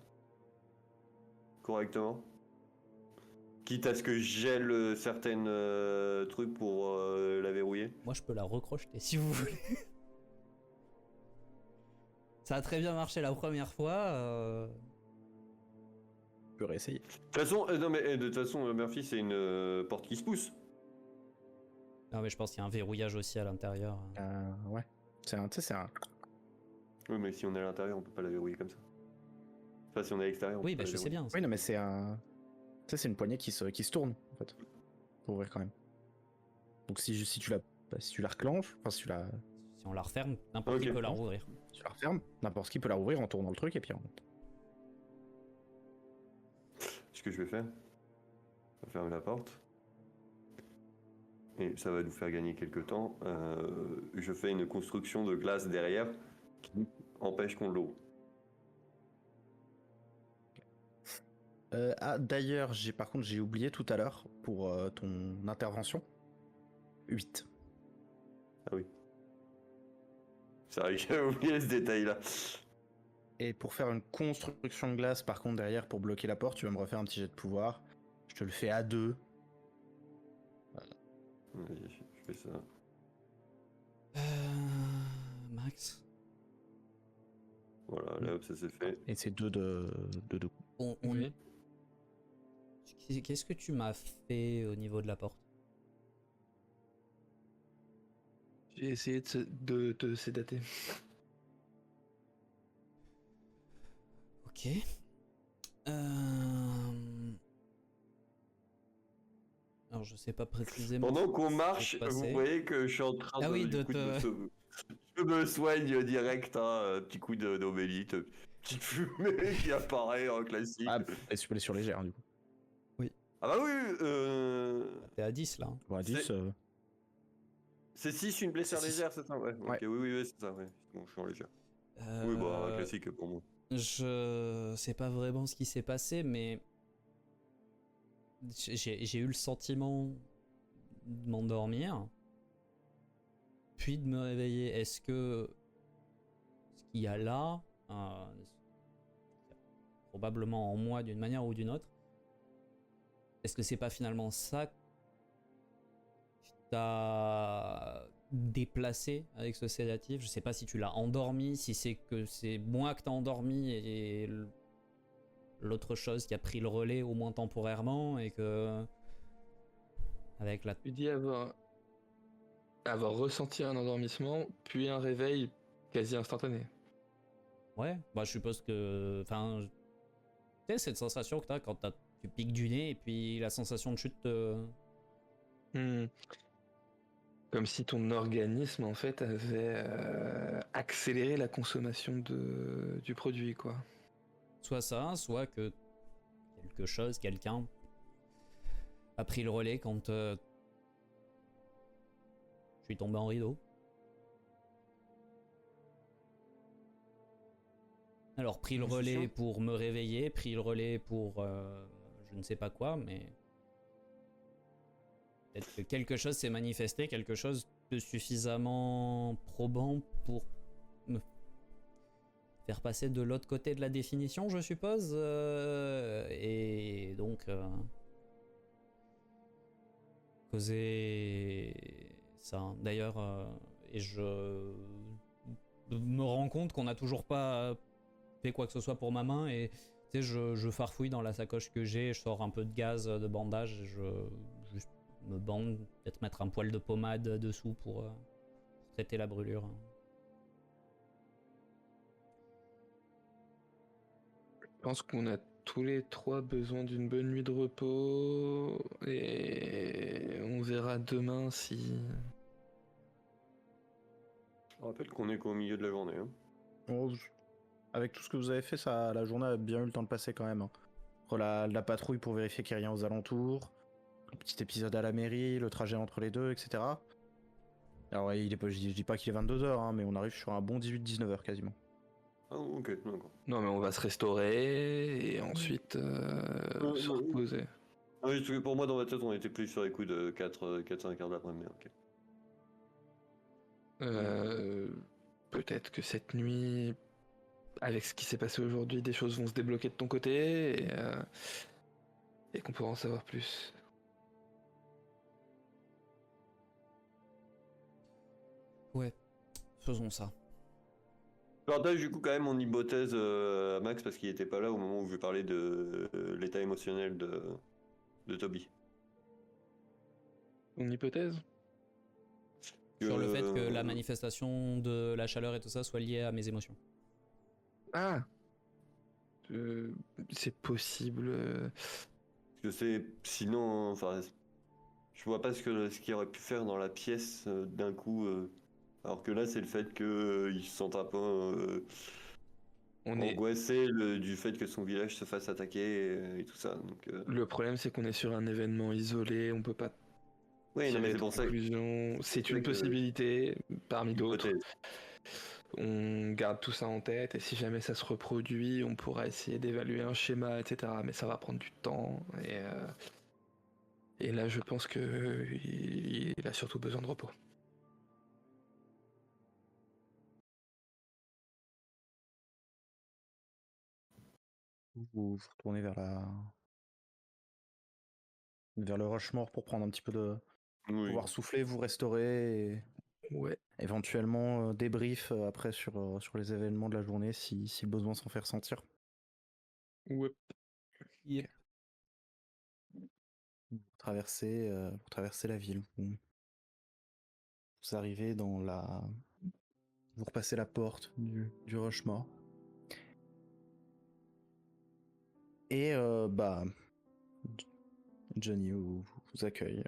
correctement? Quitte à ce que je gèle certaines trucs pour la verrouiller. Moi, je peux la recrocheter, si vous voulez. Ça a très bien marché la première fois. Tu peux réessayer. De toute façon, non mais de toute façon, Murphy, c'est une porte qui se pousse. Non, mais je pense qu'il y a un verrouillage aussi à l'intérieur. Ouais. C'est un. Oui, mais si on est à l'intérieur, on peut pas la verrouiller comme ça. Enfin, si on est à l'extérieur, on Oui, peut bah pas la je sais verrouiller. bien. Oui, non, mais c'est un. Tu sais, c'est une poignée qui se tourne, en fait. Pour ouvrir quand même. Donc si tu la reclenches, enfin si tu la Si on la referme, n'importe qui Ok. peut la rouvrir. Tu la refermes, n'importe qui peut la rouvrir en tournant le truc et puis en... Ce que je vais faire, je vais fermer la porte. Et ça va nous faire gagner quelques temps. Je fais une construction de glace derrière qui empêche qu'on l'ouvre. D'ailleurs, par contre, j'ai oublié tout à l'heure pour ton intervention. 8. Ah oui. C'est vrai que j'avais oublié ce détail-là. Et pour faire une construction de glace, par contre, derrière, pour bloquer la porte, tu vas me refaire un petit jet de pouvoir. Je te le fais à 2. Vas-y, je fais ça. Max, Voilà, là, hop, ça c'est fait. Et c'est 2 de 2. Oui. Qu'est-ce que tu m'as fait au niveau de la porte? J'ai essayé de te sédater. Ok. Alors je sais pas précisément. Pendant ce qu'on qui marche, s'est passé. vous voyez que je suis en train Ah oui, du de coup, te- je me soigne direct, hein, petit coup d'obélite, petite fumée qui apparaît en classique. Ah, et tu peux aller sur légère, du coup. Ah bah oui, T'es à 10 là. Hein. Bon, à 10, C'est- c'est 6 une blessure C'est six. légère, c'est ça? Ouais, Ouais. ok, oui, c'est ça, ouais. Bon, je suis en légère. Oui, bah, classique pour moi. Je sais pas vraiment ce qui s'est passé, mais j'ai eu le sentiment de m'endormir, puis de me réveiller. Est-ce que ce qu'il y a là, probablement en moi d'une manière ou d'une autre, est-ce que c'est pas finalement ça qui t'a déplacé avec ce sédatif? Je sais pas si tu l'as endormi, si c'est que c'est moi que t'as endormi et l'autre chose qui a pris le relais au moins temporairement et que avec la Tu dis avoir ressenti un endormissement, puis un réveil quasi instantané. ouais, bah je suppose que enfin tu sais cette sensation que t'as quand tu piques du nez et puis la sensation de chute Hmm. Comme si ton organisme, en fait, avait accéléré la consommation du produit, quoi. soit ça, soit que quelque chose, quelqu'un a pris le relais quand je suis tombé en rideau. Alors, pris le C'est relais chiant. pour me réveiller, pris le relais pour je ne sais pas quoi, mais peut-être que quelque chose s'est manifesté, quelque chose de suffisamment probant pour me faire passer de l'autre côté de la définition, je suppose. Et donc, causer ça. D'ailleurs, et je me rends compte qu'on n'a toujours pas fait quoi que ce soit pour ma main et tu sais je farfouille dans la sacoche que j'ai, je sors un peu de gaz, de bandage, et je juste me bande, peut-être mettre un poil de pommade dessous pour traiter la brûlure. Je pense qu'on a tous les trois besoin d'une bonne nuit de repos et on verra demain si... Je rappelle qu'on est qu'au milieu de la journée. Hein. Bon, avec tout ce que vous avez fait, ça, la journée a bien eu le temps de passer quand même. Hein. Entre la patrouille pour vérifier qu'il n'y a rien aux alentours, le petit épisode à la mairie, le trajet entre les deux, etc. Alors ouais, je dis pas qu'il est 22h, hein, mais on arrive sur un bon 18-19h quasiment. Ah, ok, d'accord. Non mais on va se restaurer et ensuite se non. reposer. Ah oui, parce que pour moi, dans ma tête, on était plus sur les coups de 4-5 heures de l'après-midi. Ok. Peut-être que cette nuit, avec ce qui s'est passé aujourd'hui, des choses vont se débloquer de ton côté et qu'on pourra en savoir plus. Ouais, faisons ça. Je partage du coup quand même mon hypothèse à Max parce qu'il était pas là au moment où je parlais de l'état émotionnel de Toby. Une hypothèse? Sur le fait que la manifestation de la chaleur et tout ça soit liée à mes émotions. Ah c'est possible. Que c'est sinon, enfin, je vois pas ce qu'il aurait pu faire dans la pièce d'un coup. Alors que là, c'est le fait qu'il se sente un peu On est... angoissé du fait que son village se fasse attaquer et tout ça. Donc, Le problème, c'est qu'on est sur un événement isolé, on peut pas oui, non, mais tirer c'est de pour ça que conclusion. C'est une que- possibilité parmi d'autres. hypothèse. On garde tout ça en tête et si jamais ça se reproduit, on pourra essayer d'évaluer un schéma, etc. Mais ça va prendre du temps et là, je pense que il a surtout besoin de repos. Vous vous retournez vers le Rushmore pour prendre un petit peu de Oui. pouvoir souffler, vous restaurer et Ouais. éventuellement débrief après sur les événements de la journée si le besoin s'en fait ressentir. Ouais. Yep. Vous traversez la ville. Vous arrivez vous repassez la porte du Rushmore. Et Johnny vous accueille.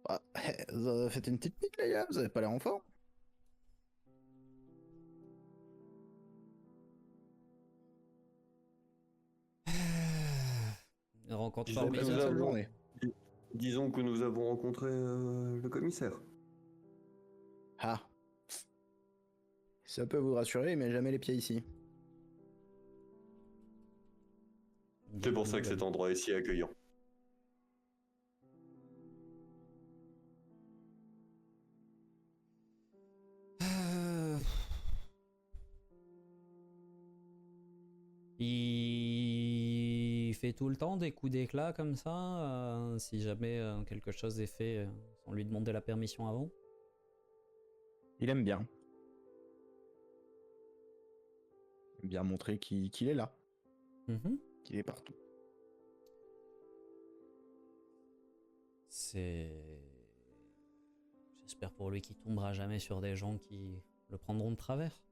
Ah, vous avez fait une petite nuit, les gars, vous avez pas l'air en forme. Une rencontre Disons que Passé nous une formidable. seule avons- journée. Disons que nous avons rencontré le commissaire. Ah. Ça peut vous rassurer, il met jamais les pieds ici. C'est pour ça que cet endroit est si accueillant. Il fait tout le temps des coups d'éclat comme ça, si jamais quelque chose est fait sans lui demander la permission avant. Il aime bien. Il aime bien montrer qu'il est là. Mhm. Il est partout. J'espère pour lui qu'il tombera jamais sur des gens qui le prendront de travers.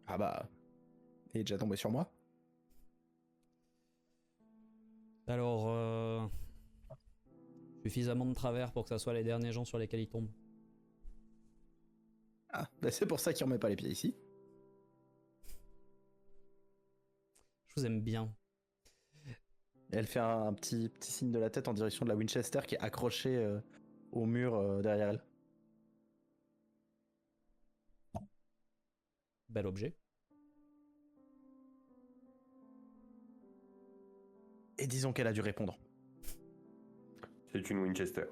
Ah bah, il est déjà tombé sur moi. Alors, suffisamment de travers pour que ça soit les derniers gens sur lesquels il tombe. Ah, bah c'est pour ça qu'il remet pas les pieds ici. Je vous aime bien. Et elle fait un petit signe de la tête en direction de la Winchester qui est accrochée au mur derrière elle. Bel objet. Et disons qu'elle a dû répondre. C'est une Winchester.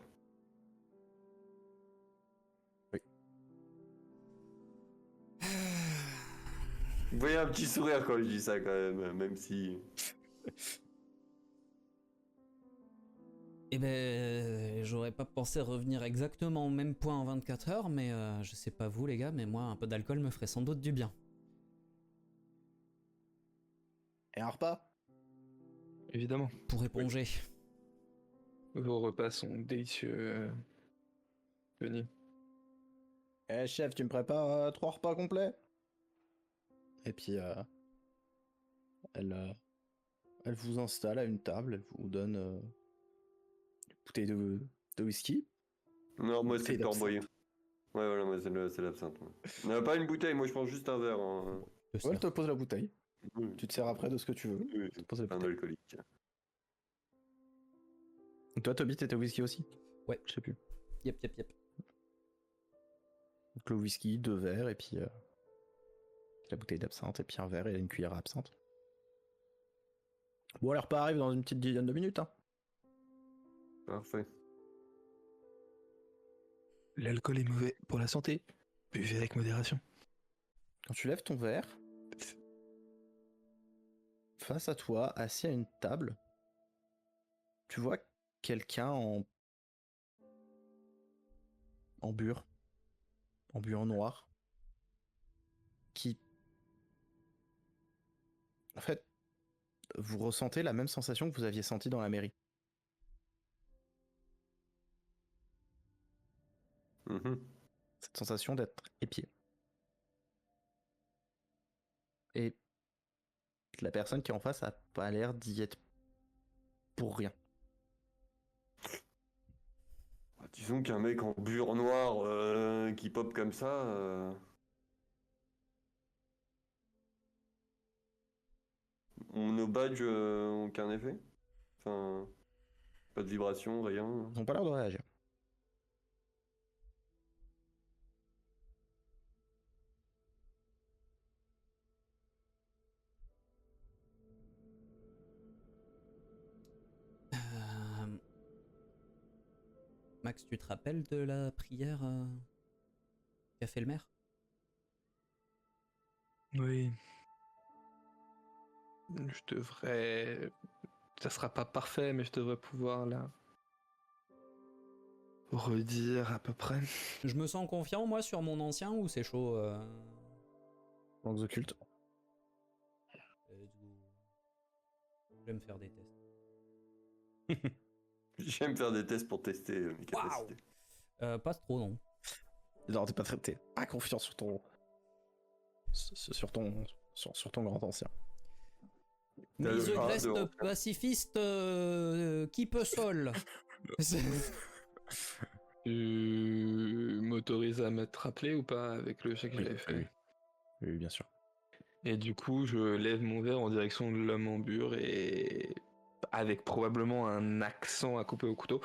Vous voyez un petit sourire quand je dis ça, quand même si... Eh ben, j'aurais pas pensé revenir exactement au même point en 24 heures, mais je sais pas vous les gars, mais moi un peu d'alcool me ferait sans doute du bien. Et un repas? Évidemment. Pour éponger. Vos repas sont délicieux, Denis. Eh chef, tu me prépares 3 repas complets? Et puis elle vous installe à une table, elle vous donne une bouteille de whisky. Non, moi c'est Bouteille le corbeau. d'absinthe. Ouais, voilà, moi c'est l'absinthe. Pas une bouteille, moi je prends juste un verre. Hein. De Ouais, elle cerf. te pose la bouteille. Oui, Tu te sers après de ce que tu veux. oui, Elle te pose la un bouteille. alcoolique. Toi, Toby, t'étais whisky aussi? Ouais. Je sais plus. Yep, yep, yep. Donc le whisky, 2 verres, et puis la bouteille d'absinthe, et puis un verre et une cuillère à absinthe. Bon, le repas arrive dans une petite dizaine de minutes. Hein. Parfait. L'alcool est mauvais pour la santé. Buvez avec modération. Quand tu lèves ton verre, face à toi, assis à une table, tu vois quelqu'un en bure noir, qui, en fait, vous ressentez la même sensation que vous aviez sentie dans la mairie. Mhm. Cette sensation d'être épié. Et la personne qui est en face a pas l'air d'y être pour rien. Disons qu'un mec en bure noire qui pop comme ça... Nos badges ont aucun effet. Enfin, pas de vibration, rien. Ils n'ont pas l'air de réagir. Max, tu te rappelles de la prière qu'a fait le maire? Oui. Je devrais... Ça sera pas parfait, mais je devrais pouvoir la redire à peu près. Je me sens confiant moi sur mon ancien ou c'est chaud Langues occultes. Let's go. Je vais me faire des tests. J'aime faire des tests pour tester mes capacités. Pas trop non. Non, t'es pas confiant sur ton. Sur ton grand ancien. T'as le grade Misogleste de- pacifiste qui peut sol. Tu m'autorises à m'être rappelé ou pas avec le chèque que j'avais fait? Oui, bien sûr. Et du coup, je lève mon verre en direction de l'homme en bure et avec probablement un accent à couper au couteau,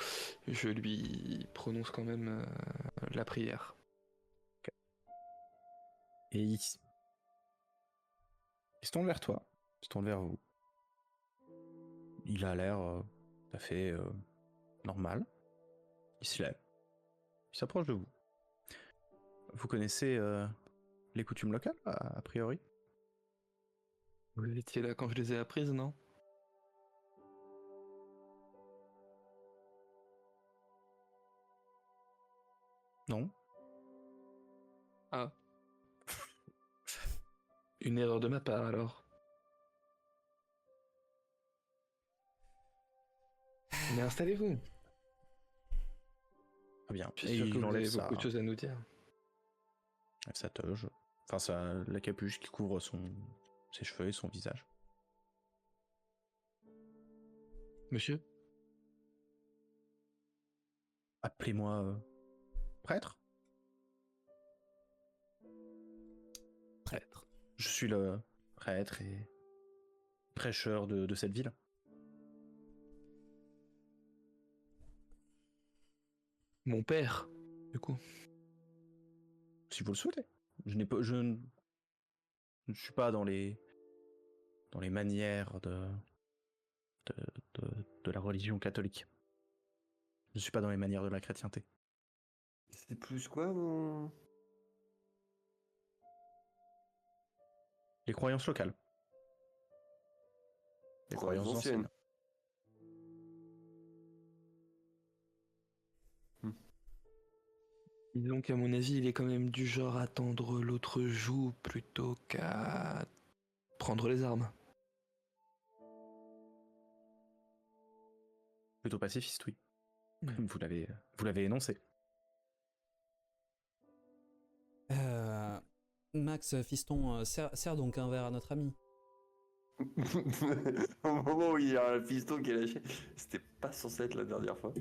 je lui prononce quand même la prière. Et il se tourne vers toi. Il se tourne vers vous. Il a l'air tout à fait normal. Il se lève. Il s'approche de vous. Vous connaissez les coutumes locales, a priori? Vous étiez là quand je les ai apprises, non? Non. Ah. Une erreur de ma part alors. Mais installez-vous. Très bien. Je suis Et sûr que il vous enlève avez beaucoup de choses à nous dire. sa toge. Enfin, la capuche qui couvre ses cheveux et son visage. Monsieur? Appelez-moi prêtre. Prêtre. Je suis le prêtre et prêcheur de cette ville. Mon père, du coup. Si vous le souhaitez. Je ne suis pas dans les manières de, de la religion catholique. Je ne suis pas dans les manières de la chrétienté. C'est plus quoi, mon... Les croyances locales. Les croyances anciennes. Disons qu'à mon avis, il est quand même du genre à tendre l'autre joue plutôt qu'à prendre les armes. Plutôt pacifiste, oui. Ouais. Vous l'avez énoncé. Max, fiston, serre donc un verre à notre ami. Au moment où il y a un fiston qui est lâché, c'était pas censé être la dernière fois.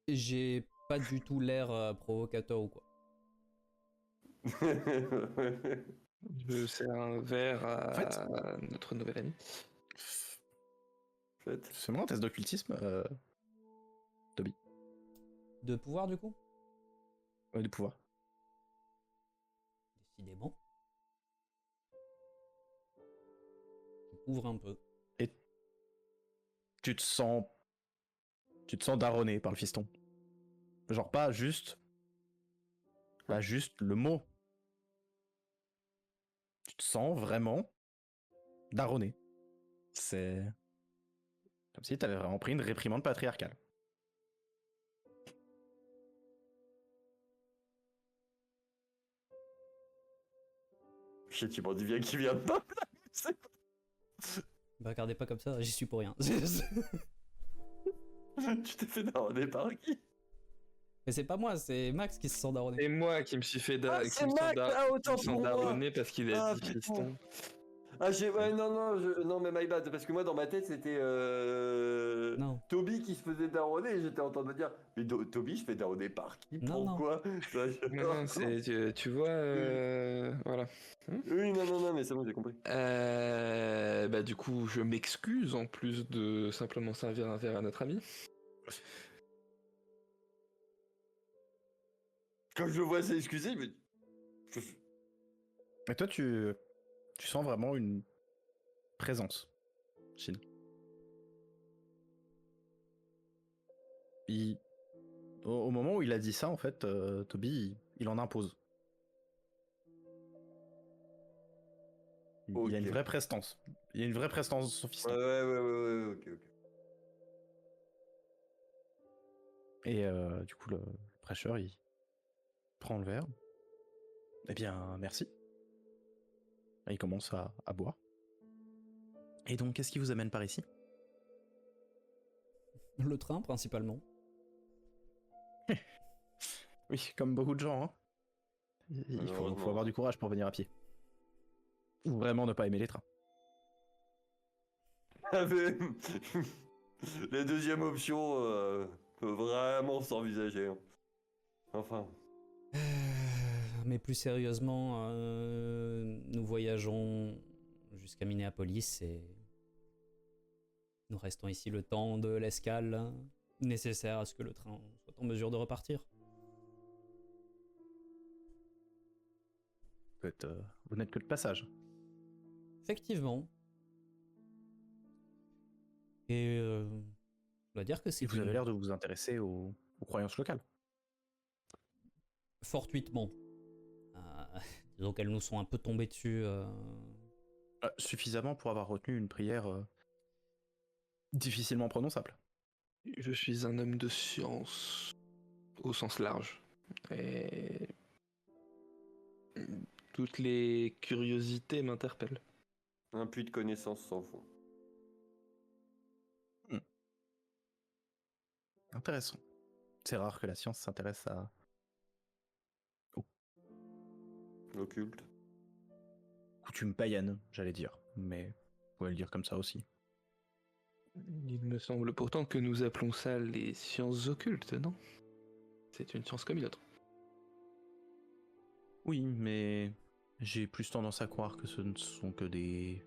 J'ai pas du tout l'air provocateur ou quoi. Je sers un verre à En fait- notre nouvel ami. Fait. Fais-moi un test d'occultisme, Toby. De pouvoir du coup? Du pouvoir. Décidément. Je couvre un peu. Et tu te sens daronné par le fiston. Genre pas juste le mot. Tu te sens vraiment daronné. C'est comme si t'avais vraiment pris une réprimande patriarcale. Shit, tu m'en dis bien qu'il vient de pas. Bah, regardez pas comme ça, j'y suis pour rien. Tu t'es fait daronner par qui? Mais c'est pas moi, c'est Max qui se sent daronné. C'est moi qui me suis fait Ah, c'est Mac, autant pour moi. daronner parce qu'il a Ah, dit putain. fiston. Ah, ouais, non, mais my bad, parce que moi dans ma tête c'était Non. Toby qui se faisait daronner et j'étais en train de me dire, mais Toby se fait daronner par qui? Non, Pourquoi? Non, tu vois, voilà. Oui, non, mais c'est bon, j'ai compris. Bah du coup, je m'excuse en plus de simplement servir un verre à notre ami. Quand je le vois s'excuser, mais... Et toi, tu sens vraiment une présence, Shin. Au moment où il a dit ça, en fait, Toby, il en impose. Il y a une Ok. vraie prestance. Il y a une vraie prestance de son fiston. Ouais, ok. Et du coup, le prêcheur, il prend le verre. Eh bien, merci. Et il commence à boire. Et donc, qu'est-ce qui vous amène par ici? Le train principalement. Oui, comme beaucoup de gens. Hein. Il faut avoir du courage pour venir à pied. Ou vraiment ne pas aimer les trains. Ah, mais... La deuxième option peut vraiment s'envisager. Hein. Enfin... Mais plus sérieusement, nous voyageons jusqu'à Minneapolis et nous restons ici le temps de l'escale nécessaire à ce que le train soit en mesure de repartir. Vous n'êtes que de passage. Effectivement. Et je dois dire que c'est Et vous avez l'air de vous intéresser aux croyances locales. fortuitement. Disons qu'elles nous sont un peu tombées dessus. Suffisamment pour avoir retenu une prière difficilement prononçable. Je suis un homme de science au sens large. Et toutes les curiosités m'interpellent. Un puits de connaissances sans fond. Intéressant. C'est rare que la science s'intéresse à... L'occulte. coutumes païennes, j'allais dire. Mais vous pouvez le dire comme ça aussi. Il me semble pourtant que nous appelons ça les sciences occultes, non? C'est une science comme une autre. Oui, mais j'ai plus tendance à croire que ce ne sont que des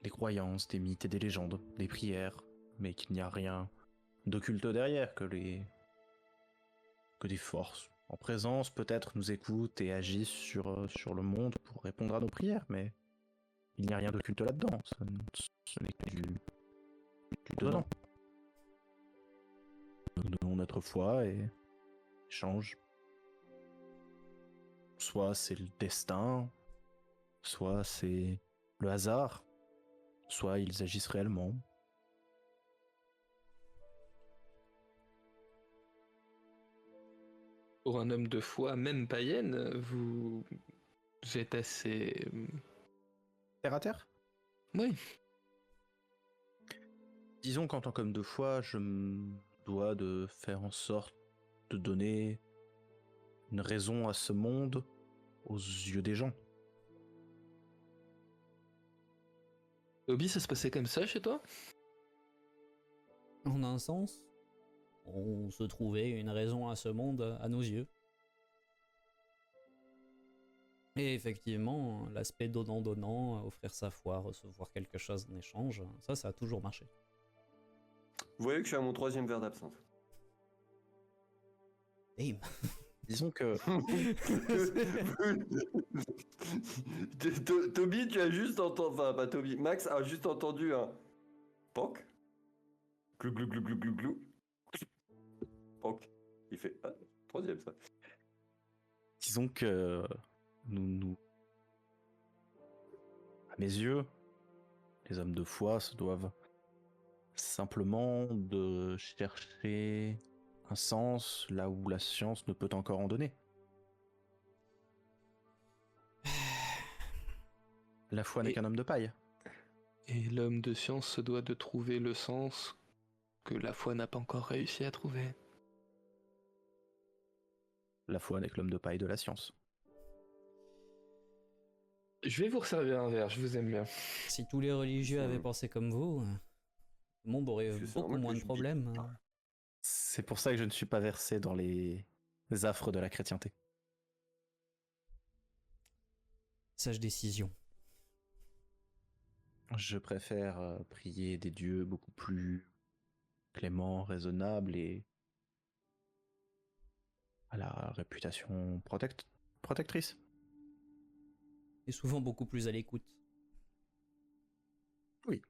croyances, des mythes et des légendes, des prières, mais qu'il n'y a rien d'occulte derrière, que des forces en présence peut-être nous écoutent et agissent sur le monde pour répondre à nos prières, mais il n'y a rien d'occulte là-dedans, ce n'est que du dedans. Nous donnons notre foi et change. Soit c'est le destin, soit c'est le hasard, soit ils agissent réellement. Pour un homme de foi, même païenne, vous êtes assez... Terre à terre? Oui. Disons qu'en tant qu'homme de foi, je me dois de faire en sorte de donner une raison à ce monde aux yeux des gens. Toby, ça se passait comme ça chez toi? En un sens, on se trouvait une raison à ce monde à nos yeux. Et effectivement, l'aspect donnant-donnant, offrir sa foi, recevoir quelque chose en échange, ça a toujours marché. Vous voyez que je suis à mon 3e verre d'absinthe. Damn. Disons que Toby, tu as juste entendu... Enfin, pas Toby. Max a juste entendu un... Poc. Glou glou glou glou glou glou. Poc. Il fait... Ah, 3e ça. disons que nous à mes yeux, les hommes de foi se doivent simplement de chercher un sens là où la science ne peut encore en donner. La foi n'est Et- qu'un homme de paille. Et l'homme de science se doit de trouver le sens que la foi n'a pas encore réussi à trouver. La foi n'est que l'homme de paille de la science. Je vais vous resservir un verre, je vous aime bien. Si tous les religieux avaient pensé comme vous, le monde aurait Parce que c'est beaucoup normal moins que de je problèmes. C'est pour ça que je ne suis pas versé dans les affres de la chrétienté. Sage décision. Je préfère prier des dieux beaucoup plus cléments, raisonnables et à la réputation protectrice. Et souvent beaucoup plus à l'écoute. Oui.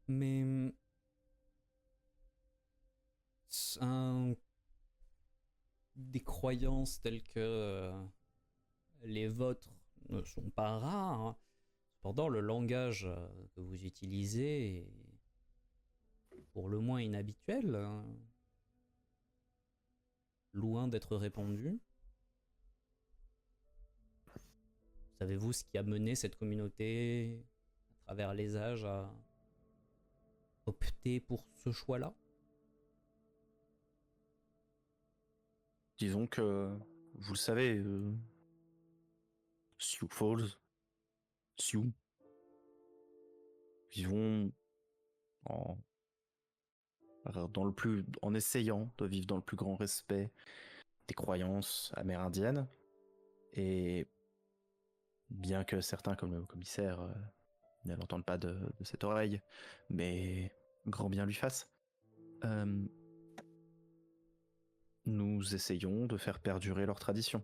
Mais des croyances telles que les vôtres ne sont pas rares. Cependant, le langage que vous utilisez est pour le moins inhabituel, loin d'être répandu. Savez-vous ce qui a mené cette communauté à travers les âges à opter pour ce choix-là? Disons que, vous le savez, Sioux Falls, Sioux, vivons en, en essayant de vivre dans le plus grand respect des croyances amérindiennes. Et bien que certains, comme le commissaire, ne l'entendent pas de cette oreille, mais grand bien lui fasse, nous essayons de faire perdurer leur tradition.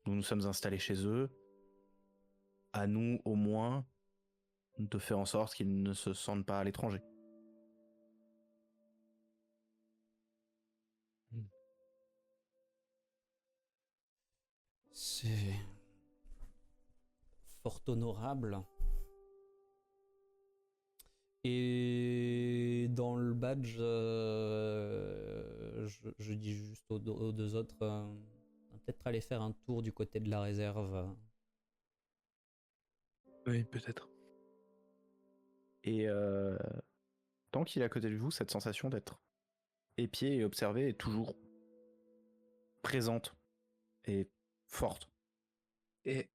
Nous nous sommes installés chez eux. À nous, au moins, de faire en sorte qu'ils ne se sentent pas à l'étranger. C'est fort honorable. Et dans le badge, je dis juste aux deux autres, un peut-être aller faire un tour du côté de la réserve. Oui, peut-être. Et tant qu'il est à côté de vous, cette sensation d'être épié et observé est toujours présente et forte. Et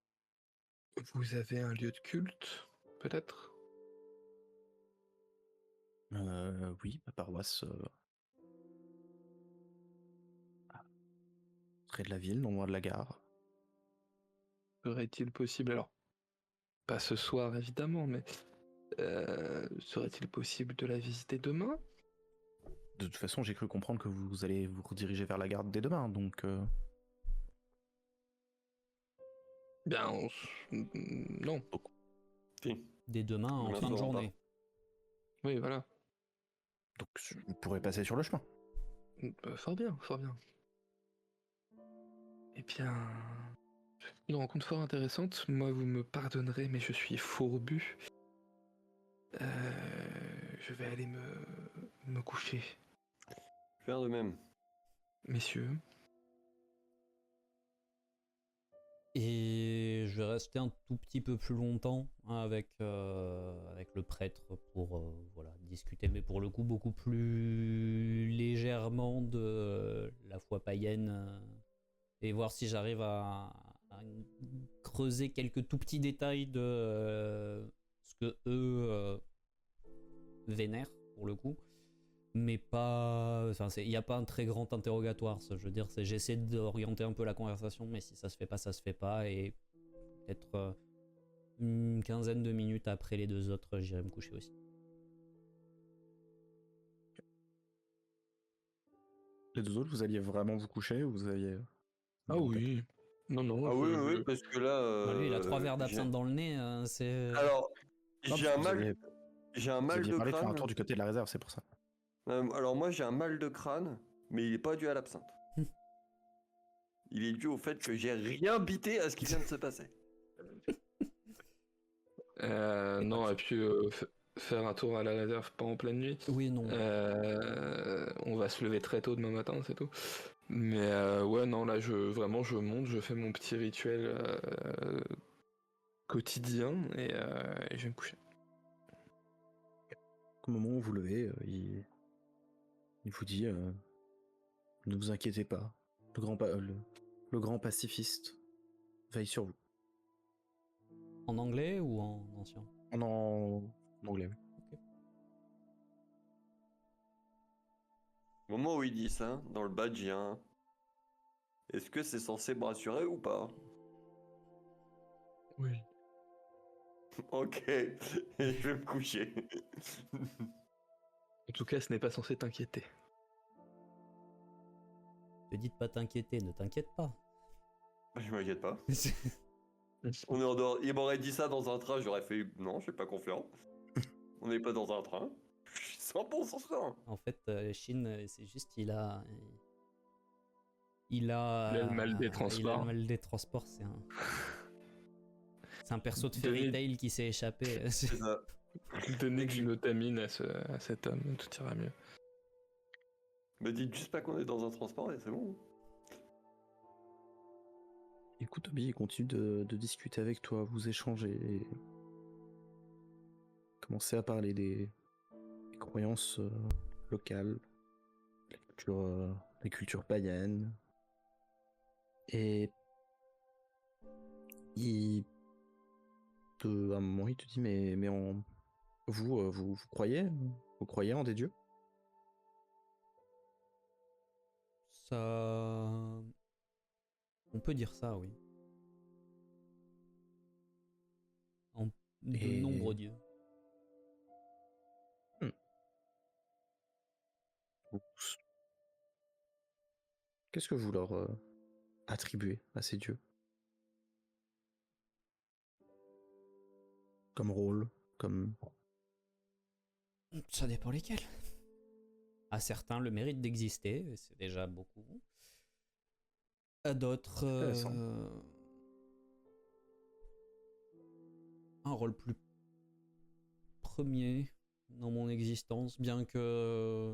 vous avez un lieu de culte, peut-être? Oui, ma paroisse près de la ville, non loin de la gare. Serait-il possible, alors, pas ce soir évidemment, mais serait-il possible de la visiter demain? De toute façon, j'ai cru comprendre que vous allez vous rediriger vers la gare dès demain, donc Bien, non. Si. Dès demain en Demain fin de soir, on journée. Oui, voilà. donc je pourrais passer sur le chemin. Fort bien, fort bien. Eh bien, une rencontre fort intéressante. Moi, vous me pardonnerez, mais je suis fourbu. Je vais aller me coucher. Faire de même. Messieurs, Et je vais rester un tout petit peu plus longtemps avec le prêtre pour voilà, discuter, mais pour le coup beaucoup plus légèrement de la foi païenne et voir si j'arrive à creuser quelques tout petits détails de ce que eux vénèrent pour le coup. Mais pas, enfin, il n'y a pas un très grand interrogatoire. Je veux dire, j'essaie d'orienter un peu la conversation, mais si ça se fait pas, ça se fait pas. Et peut-être une quinzaine de minutes après les deux autres, j'irai me coucher aussi. Les deux autres, vous alliez vraiment vous coucher ou vous alliez... ah oui. Non, non, Ah oui, oui, parce que là. Lui, il a 3 verres j'ai- d'absinthe dans le nez. C'est. Alors, Non, j'ai parce un que mal. J'ai un vous mal aviez de parlé de faire un crâne. tour du côté de la réserve, c'est pour ça. Alors moi j'ai un mal de crâne, mais il est pas dû à l'absinthe. Il est dû au fait que j'ai rien bité à ce qui vient de se passer. non, et puis faire un tour à la réserve pas en pleine nuit. Oui, non. On va se lever très tôt demain matin, c'est tout. Mais ouais, non, là, je monte, je fais mon petit rituel quotidien et je vais me coucher. Au moment où vous levez, il vous dit ne vous inquiétez pas, le grand pacifiste veille sur vous. En anglais ou en ancien? En anglais, oui. Au moment où il dit ça, dans le badge, il y a un. Est-ce que c'est censé me rassurer ou pas? Oui. Ok, et je vais me coucher. En tout cas, ce n'est pas censé t'inquiéter. Te dis de pas t'inquiéter, ne t'inquiète pas. Je m'inquiète pas. On est en dehors. Il m'aurait dit ça dans un train, j'aurais fait non, je suis pas confiant. On n'est pas dans un train. Je suis 100% sûr. En fait, Shin, c'est juste, il a le mal des transports. Il a le mal des transports, c'est un perso de Fairy Tail qui s'est échappé. C'est ça. Donnez du notamine à cet homme, tout ira mieux. Me dites juste pas qu'on est dans un transport et c'est bon. Écoute, Toby, il continue de discuter avec toi, vous échangez et commencez à parler des croyances locales, les cultures païennes. Et à un moment, il te dit, mais vous croyez en des dieux? Ça... On peut dire ça, oui. De nombreux dieux. Qu'est-ce que vous leur attribuez à ces dieux? Comme rôle, comme... Ça dépend lesquels. À certains, le mérite d'exister, et c'est déjà beaucoup. À d'autres, un rôle plus premier dans mon existence, bien que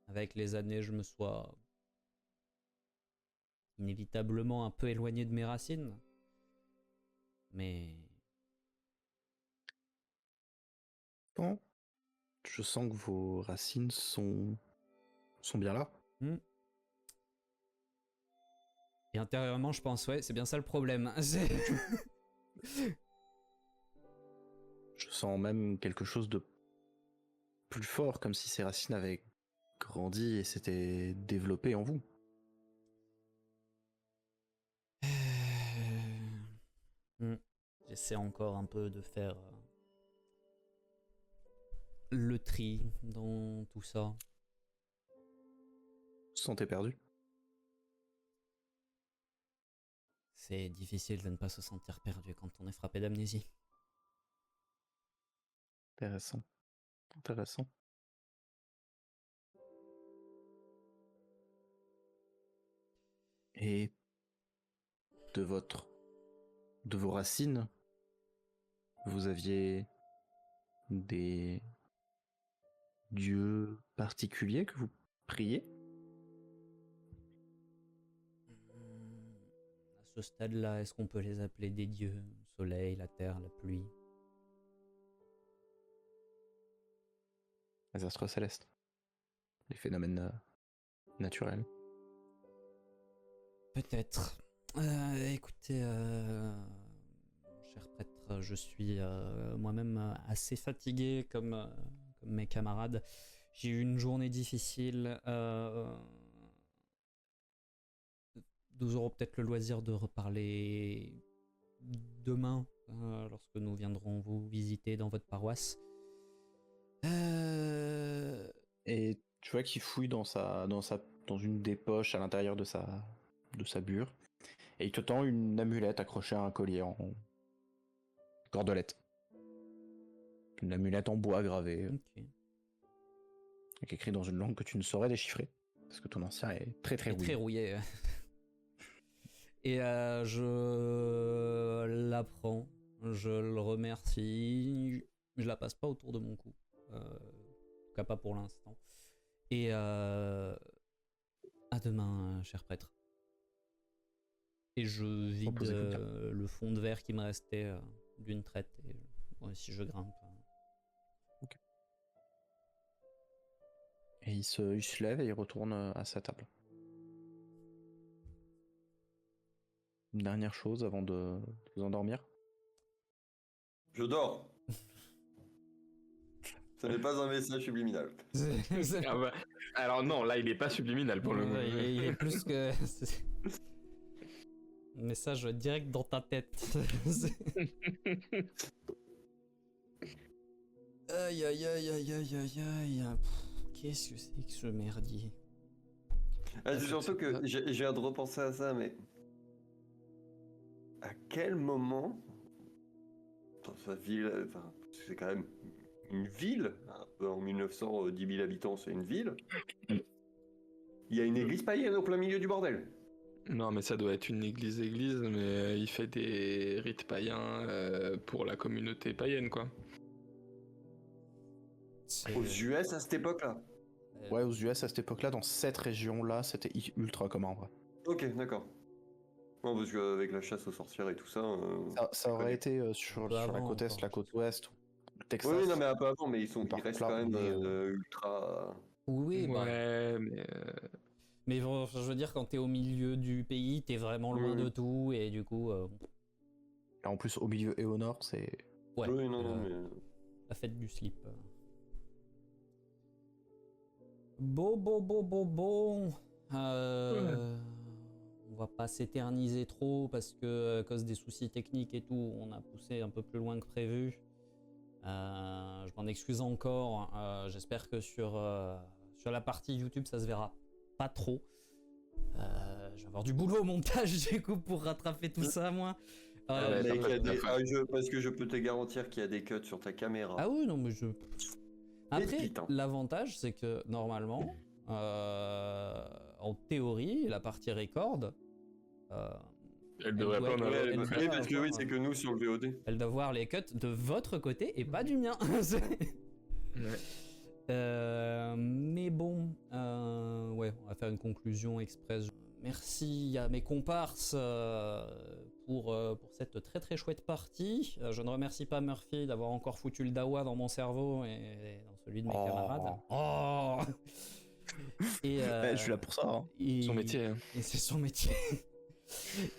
avec les années je me sois inévitablement un peu éloigné de mes racines. Mais Bon, je sens que vos racines sont bien là. et intérieurement, je pense, ouais, c'est bien ça le problème. Je sens même quelque chose de plus fort, comme si ces racines avaient grandi et s'étaient développées en vous. J'essaie encore un peu de faire le tri dans tout ça. Vous vous sentez perdu? C'est difficile de ne pas se sentir perdu quand on est frappé d'amnésie. Intéressant. Intéressant. Et de vos racines, vous aviez des dieux particuliers que vous priez? À ce stade-là, est-ce qu'on peut les appeler des dieux? Le soleil, la terre, la pluie. Les astres célestes. Les phénomènes naturels. Peut-être. Écoutez, cher prêtre, je suis moi-même assez fatigué comme mes camarades. J'ai eu une journée difficile. Nous aurons peut-être le loisir de reparler demain, lorsque nous viendrons vous visiter dans votre paroisse. Et tu vois qu'il fouille dans une des poches à l'intérieur de sa bure. Et il te tend une amulette accrochée à un collier en cordelette. Une amulette en bois gravée, Ok. avec écrit dans une langue que tu ne saurais déchiffrer. Parce que ton ancien est très très Et rouillé. très rouillé. Et je la prends, je le remercie, je la passe pas autour de mon cou, en tout cas pas pour l'instant. Et à demain, cher prêtre. Et je vide Reposez tout bien. le fond de verre qui me restait d'une traite, et moi aussi je grimpe. Et il se lève et il retourne à sa table. Une dernière chose avant de vous endormir. Je dors. Ce n'est pas un message subliminal. Ah bah, alors non, là il est pas subliminal pour le moment. Il est plus que... Message direct dans ta tête. Aïe aïe aïe aïe aïe aïe aïe. Qu'est-ce que c'est que ce merdier? C'est surtout que j'ai viens de repenser à ça, mais à quel moment dans sa ville, enfin, c'est quand même une ville, un peu en 1900, 10 000 habitants, c'est une ville. Il y a une église païenne au plein milieu du bordel. Non, mais ça doit être une église, mais il fait des rites païens pour la communauté païenne, quoi. Aux US à cette époque-là. Ouais, aux US à cette époque-là, dans cette région-là, c'était ultra commun en vrai. Ok, d'accord. Non, parce qu'avec la chasse aux sorcières et tout ça. Ça aurait été sur la côte est, la côte ouest, le Texas. Oui, non, mais un peu avant, mais ils Par restent contre, là, quand même on est, ultra. Oui, bah. Ouais, Mais bon, je veux dire, quand t'es au milieu du pays, t'es vraiment loin de tout, et du coup. En plus, au milieu et au nord, c'est. Ouais. Oui, non, mais. La fête du slip. Bon. On va pas s'éterniser trop parce que, à cause des soucis techniques et tout, on a poussé un peu plus loin que prévu. Je m'en excuse encore. J'espère que sur la partie YouTube, ça se verra pas trop. Je vais avoir du boulot au montage du coup pour rattraper tout ça, moi. Parce que je peux te garantir qu'il y a des cuts sur ta caméra. Ah oui, non, mais je. Après, l'avantage, c'est que normalement, en théorie, la partie record. Elle devrait pas en avoir. Oui, parce que oui, c'est que nous sur le VOD. Elle doit voir les cuts de votre côté et pas du mien. Ouais. Mais bon, ouais, ouais, on va faire une conclusion express. Merci à mes comparses pour cette très très chouette partie. Je ne remercie pas Murphy d'avoir encore foutu le dawa dans mon cerveau et dans celui de mes camarades. Oh et, Je suis là pour ça. Hein. Son métier. Hein. Et c'est son métier.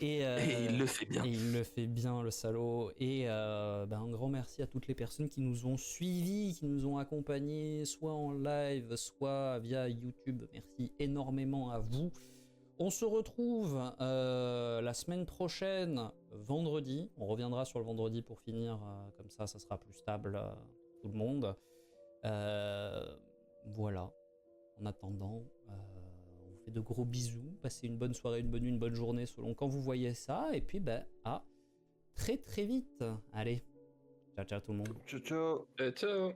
Et il le fait bien. Et il le fait bien, le salaud. Et un grand merci à toutes les personnes qui nous ont suivis, qui nous ont accompagnés, soit en live, soit via YouTube. Merci énormément à vous. On se retrouve la semaine prochaine, vendredi. On reviendra sur le vendredi pour finir, comme ça sera plus stable tout le monde. Voilà. En attendant, on vous fait de gros bisous. Passez une bonne soirée, une bonne nuit, une bonne journée selon quand vous voyez ça. Et puis, à très très vite. Allez, ciao ciao tout le monde. Ciao, ciao. Ciao.